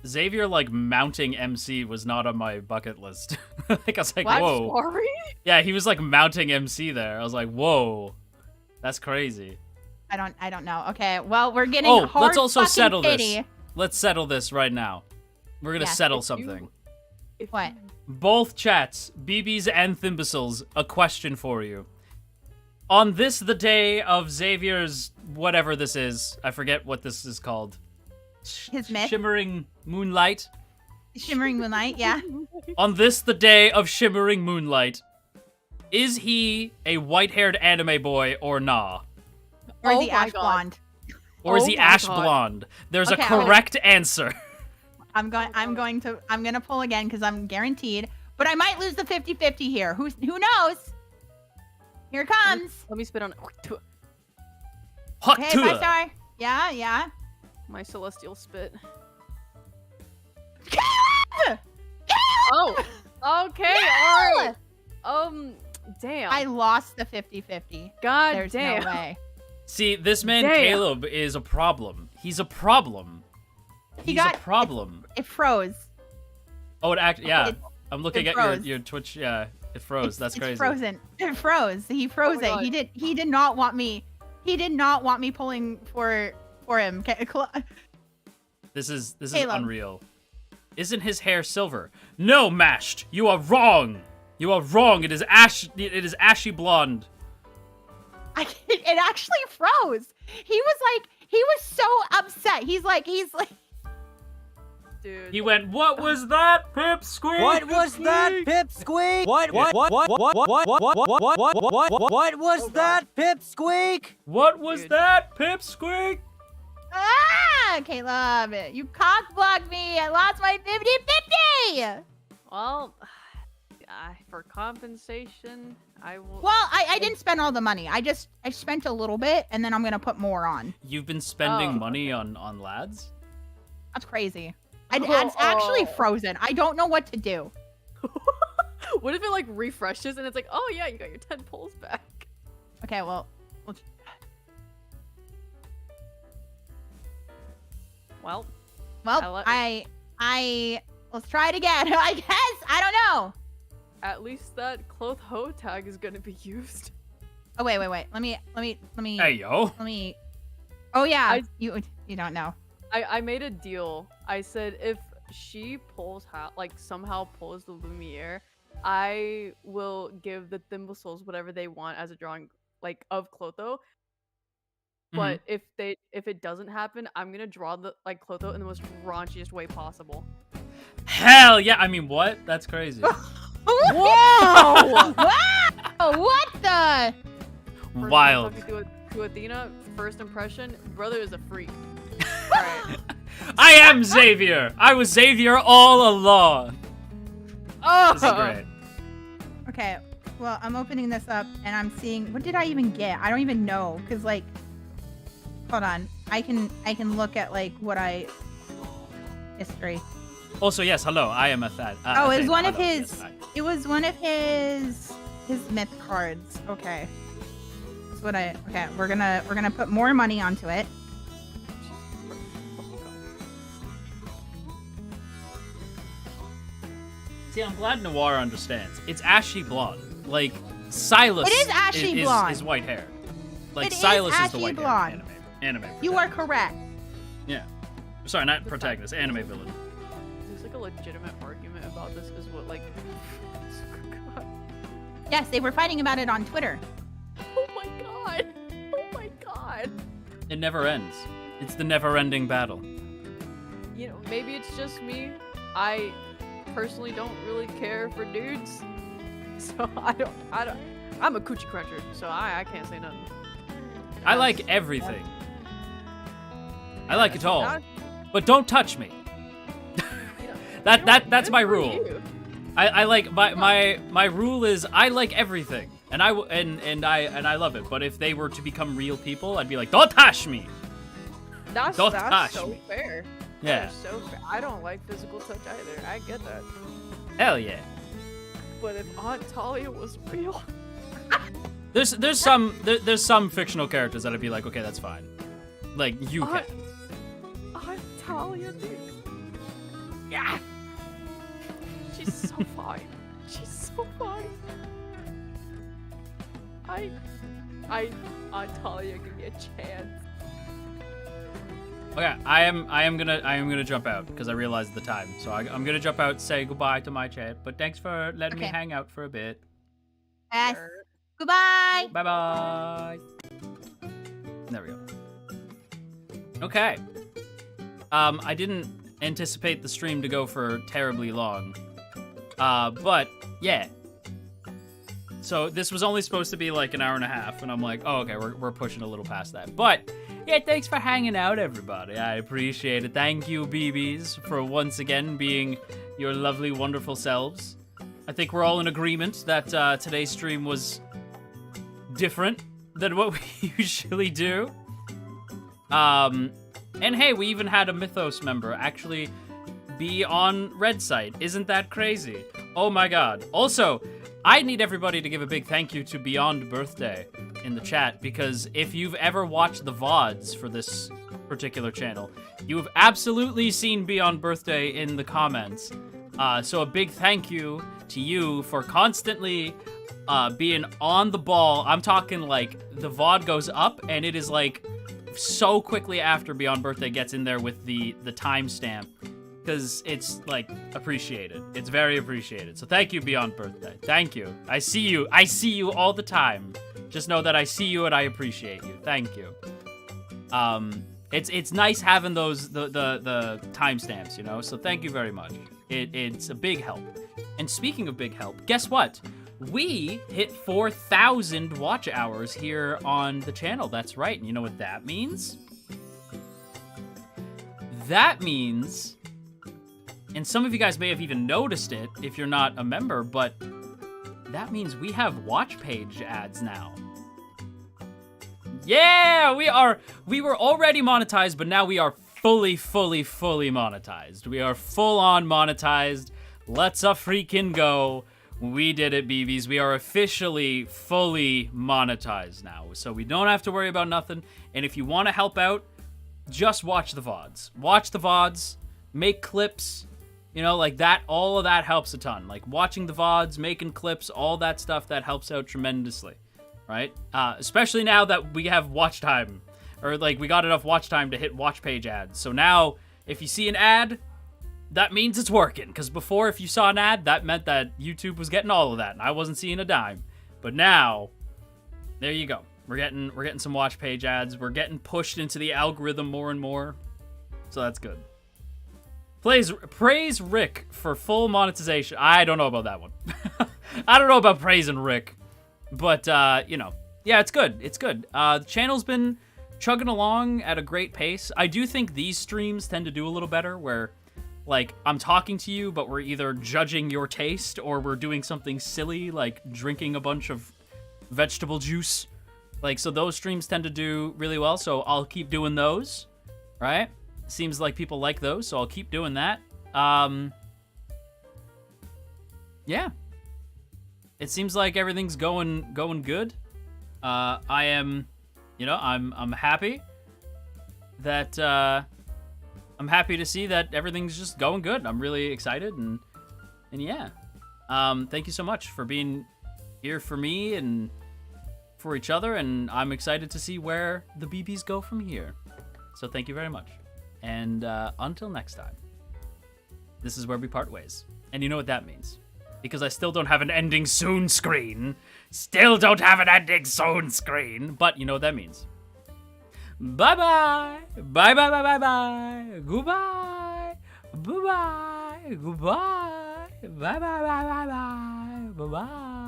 Speaker 1: Xavier like mounting MC was not on my bucket list. Like I was like,
Speaker 2: What?
Speaker 1: whoa.
Speaker 3: Sorry.
Speaker 1: Yeah, he was like mounting MC there. I was like, whoa, that's crazy.
Speaker 2: I don't know. Okay, well, we're getting
Speaker 1: Oh,
Speaker 2: hard
Speaker 1: let's also
Speaker 2: fucking
Speaker 1: settle
Speaker 2: pity.
Speaker 1: this. Let's settle this right now. We're gonna
Speaker 2: Yeah.
Speaker 1: settle
Speaker 3: If
Speaker 1: something.
Speaker 3: If
Speaker 2: What?
Speaker 3: you-
Speaker 1: Both chats, BBs and Thimbicles, a question for you. On this, the day of Xavier's whatever this is, I forget what this is called.
Speaker 2: His myth?
Speaker 1: Shimmering Moonlight.
Speaker 2: Shimmering Moonlight, yeah.
Speaker 1: On this, the day of Shimmering Moonlight, is he a white-haired anime boy or nah?
Speaker 2: Or is
Speaker 3: Oh
Speaker 2: he
Speaker 3: my
Speaker 2: ash
Speaker 3: God.
Speaker 2: blonde?
Speaker 1: Or is
Speaker 3: Oh
Speaker 1: he
Speaker 3: my
Speaker 1: ash
Speaker 3: God.
Speaker 1: blonde? There's
Speaker 2: Okay,
Speaker 1: a
Speaker 2: okay.
Speaker 1: correct answer.
Speaker 2: I'm gonna pull again because I'm guaranteed. But I might lose the 50-50 here. Who knows? Here it comes.
Speaker 3: Let me spit on
Speaker 1: Hot
Speaker 2: Okay,
Speaker 1: tour.
Speaker 2: 5 star. Yeah.
Speaker 3: my celestial spit.
Speaker 2: Caleb!
Speaker 3: Oh. Okay.
Speaker 2: No!
Speaker 3: All right. Damn.
Speaker 2: I lost the 50-50.
Speaker 3: God
Speaker 2: There's
Speaker 3: damn.
Speaker 2: no way.
Speaker 1: See, this man
Speaker 3: Damn.
Speaker 1: Caleb is a problem. He's a problem. He's a problem.
Speaker 2: It froze.
Speaker 1: Oh, yeah.
Speaker 2: It-
Speaker 1: I'm looking
Speaker 2: it
Speaker 1: at
Speaker 2: froze.
Speaker 1: your Twitch. Yeah, it froze. That's crazy.
Speaker 2: It's frozen. It froze. He froze
Speaker 3: my
Speaker 2: it.
Speaker 3: God.
Speaker 2: He did not want me. He did not want me pulling for him.
Speaker 1: This is
Speaker 2: Caleb.
Speaker 1: unreal. Isn't his hair silver? No, Mashed. You are wrong. You are wrong. It is ashy blonde.
Speaker 2: It actually froze. He was so upset. He's like,
Speaker 3: Dude.
Speaker 1: He went, "What was that, Pipsqueak?
Speaker 4: What was that, Pipsqueak? What was that, Pipsqueak?
Speaker 1: What was
Speaker 3: Dude.
Speaker 1: that, Pipsqueak?"
Speaker 2: Caleb, you cock blocked me. I lost my 50-50.
Speaker 3: Well, for compensation, I will.
Speaker 2: Well, I didn't spend all the money. I spent a little bit, and then I'm gonna put more on.
Speaker 1: You've been spending
Speaker 3: Oh,
Speaker 1: money on lads?
Speaker 2: That's crazy. It's actually frozen. I don't know what to do.
Speaker 3: What if it like refreshes and it's like, oh yeah, you got your 10 pulls back.
Speaker 2: Okay, well,
Speaker 3: Well,
Speaker 2: well,
Speaker 3: I
Speaker 2: let's try it again. I guess I don't know.
Speaker 3: at least that cloth hoe tag is gonna be used.
Speaker 2: Oh wait. Let me.
Speaker 1: Hey, yo.
Speaker 2: Let me. Oh yeah.
Speaker 3: I-
Speaker 2: You don't know.
Speaker 3: I made a deal. I said if she pulls somehow pulls the Lumiere, I will give the Thimblesols whatever they want as a drawing of Clotho. But if it doesn't happen, I'm gonna draw the Clotho in the most raunchiest way possible.
Speaker 1: Hell yeah. I mean, what? That's crazy.
Speaker 3: Whoa!
Speaker 2: Oh, what the?
Speaker 3: First
Speaker 1: Wild.
Speaker 3: time talking to Athena, first impression, brother is a freak. Alright.
Speaker 1: I am Xavier. I was Xavier all along.
Speaker 3: Oh!
Speaker 1: This is great.
Speaker 2: Okay. Well, I'm opening this up and I'm seeing. What did I even get? I don't even know. Cause hold on. I can look at what history.
Speaker 1: Also, yes, hello. I am Athena.
Speaker 2: Oh, it was one of
Speaker 1: Hello,
Speaker 2: his.
Speaker 1: yes, hi.
Speaker 2: It was one of his myth cards. Okay. That's what I. Okay, we're gonna put more money onto it.
Speaker 1: See, I'm glad Noir understands. It's ashy blonde. Like, Silas
Speaker 2: It is ashy blonde.
Speaker 1: is white hair. Like,
Speaker 2: It is
Speaker 1: Silas is the
Speaker 2: ashy
Speaker 1: white
Speaker 2: blonde.
Speaker 1: hair anime
Speaker 2: You are
Speaker 1: protagonist.
Speaker 2: correct.
Speaker 1: Yeah. Sorry, not protagonist, anime villain.
Speaker 3: There's a legitimate argument about this because what God.
Speaker 2: Yes, they were fighting about it on Twitter.
Speaker 3: Oh my god! Oh my god!
Speaker 1: It never ends. It's the never-ending battle.
Speaker 3: You know, maybe it's just me. I personally don't really care for dudes, so I don't. I'm a coochie cruncher, so I can't say nothing.
Speaker 1: I like everything. I like it all.
Speaker 3: Not-
Speaker 1: But don't touch me.
Speaker 3: you know,
Speaker 1: That's
Speaker 3: good
Speaker 1: my
Speaker 3: for
Speaker 1: rule.
Speaker 3: you.
Speaker 1: I like my rule is I like everything. And I love it. But if they were to become real people, I'd be like, "Don't touch me."
Speaker 3: That's
Speaker 1: Don't touch
Speaker 3: so
Speaker 1: me.
Speaker 3: fair.
Speaker 1: Yeah.
Speaker 3: That is so fair. I don't like physical touch either. I get that.
Speaker 1: Hell yeah.
Speaker 3: But if Aunt Talia was real,
Speaker 1: There's some fictional characters that I'd be like, "Okay, that's fine." Like you can.
Speaker 3: Aunt Talia, dude. Yeah. She's so fine. She's so fine. Aunt Talia, give me a chance.
Speaker 1: Okay, I am gonna jump out because I realized the time. So I'm gonna jump out, say goodbye to my chat. But thanks for letting me
Speaker 2: Okay.
Speaker 1: hang out for a bit.
Speaker 2: Yes.
Speaker 3: Sure.
Speaker 2: Goodbye.
Speaker 1: Bye bye. There we go. Okay. I didn't anticipate the stream to go for terribly long. But yeah. So this was only supposed to be like an hour and a half, and I'm like, oh, okay, we're pushing a little past that. But yeah, thanks for hanging out, everybody. I appreciate it. Thank you, BBs, for once again being your lovely, wonderful selves. I think we're all in agreement that today's stream was different than what we usually do. And hey, we even had a Mythos member actually be on Red Site. Isn't that crazy? Oh my god. Also, I need everybody to give a big thank you to Beyond Birthday in the chat, because if you've ever watched the VODs for this particular channel, you have absolutely seen Beyond Birthday in the comments. So a big thank you to you for constantly being on the ball. I'm talking like the VOD goes up and it is like so quickly after Beyond Birthday gets in there with the timestamp, because it's like appreciated. It's very appreciated. So thank you, Beyond Birthday. Thank you. I see you. I see you all the time. Just know that I see you and I appreciate you. Thank you. It's nice having those the timestamps, you know. So thank you very much. It's a big help. And speaking of big help, guess what? We hit 4,000 watch hours here on the channel. That's right. And you know what that means? That means, and some of you guys may have even noticed it if you're not a member, but that means we have watch page ads now. Yeah, we were already monetized, but now we are fully monetized. We are full on monetized. Let's freaking go. We did it, BBs. We are officially fully monetized now. So we don't have to worry about nothing. And if you want to help out, just watch the VODs. Watch the VODs, make clips, you know, like that. All of that helps a ton. Like watching the VODs, making clips, all that stuff, that helps out tremendously, right? Especially now that we have watch time, or like we got enough watch time to hit watch page ads. So now if you see an ad, that means it's working. Because before, if you saw an ad, that meant that YouTube was getting all of that and I wasn't seeing a dime. But now, there you go. We're getting some watch page ads. We're getting pushed into the algorithm more and more. So that's good. Praise Rick for full monetization. I don't know about that one. I don't know about praising Rick. But, you know, yeah, it's good. It's good. The channel's been chugging along at a great pace. I do think these streams tend to do a little better where, like, I'm talking to you, but we're either judging your taste or we're doing something silly, like drinking a bunch of vegetable juice. Like, so those streams tend to do really well, so I'll keep doing those, right? Seems like people like those, so I'll keep doing that. Yeah. It seems like everything's going good. I am, you know, I'm happy that, I'm happy to see that everything's just going good. I'm really excited, and yeah. Thank you so much for being here for me and for each other, and I'm excited to see where the BBs go from here. So thank you very much. And until next time, this is where we part ways. And you know what that means. Because I still don't have an ending soon screen. Still don't have an ending soon screen. But you know what that means. Bye bye. Bye bye bye bye bye. Goodbye. Bye bye. Goodbye. Bye bye bye bye bye. Bye bye.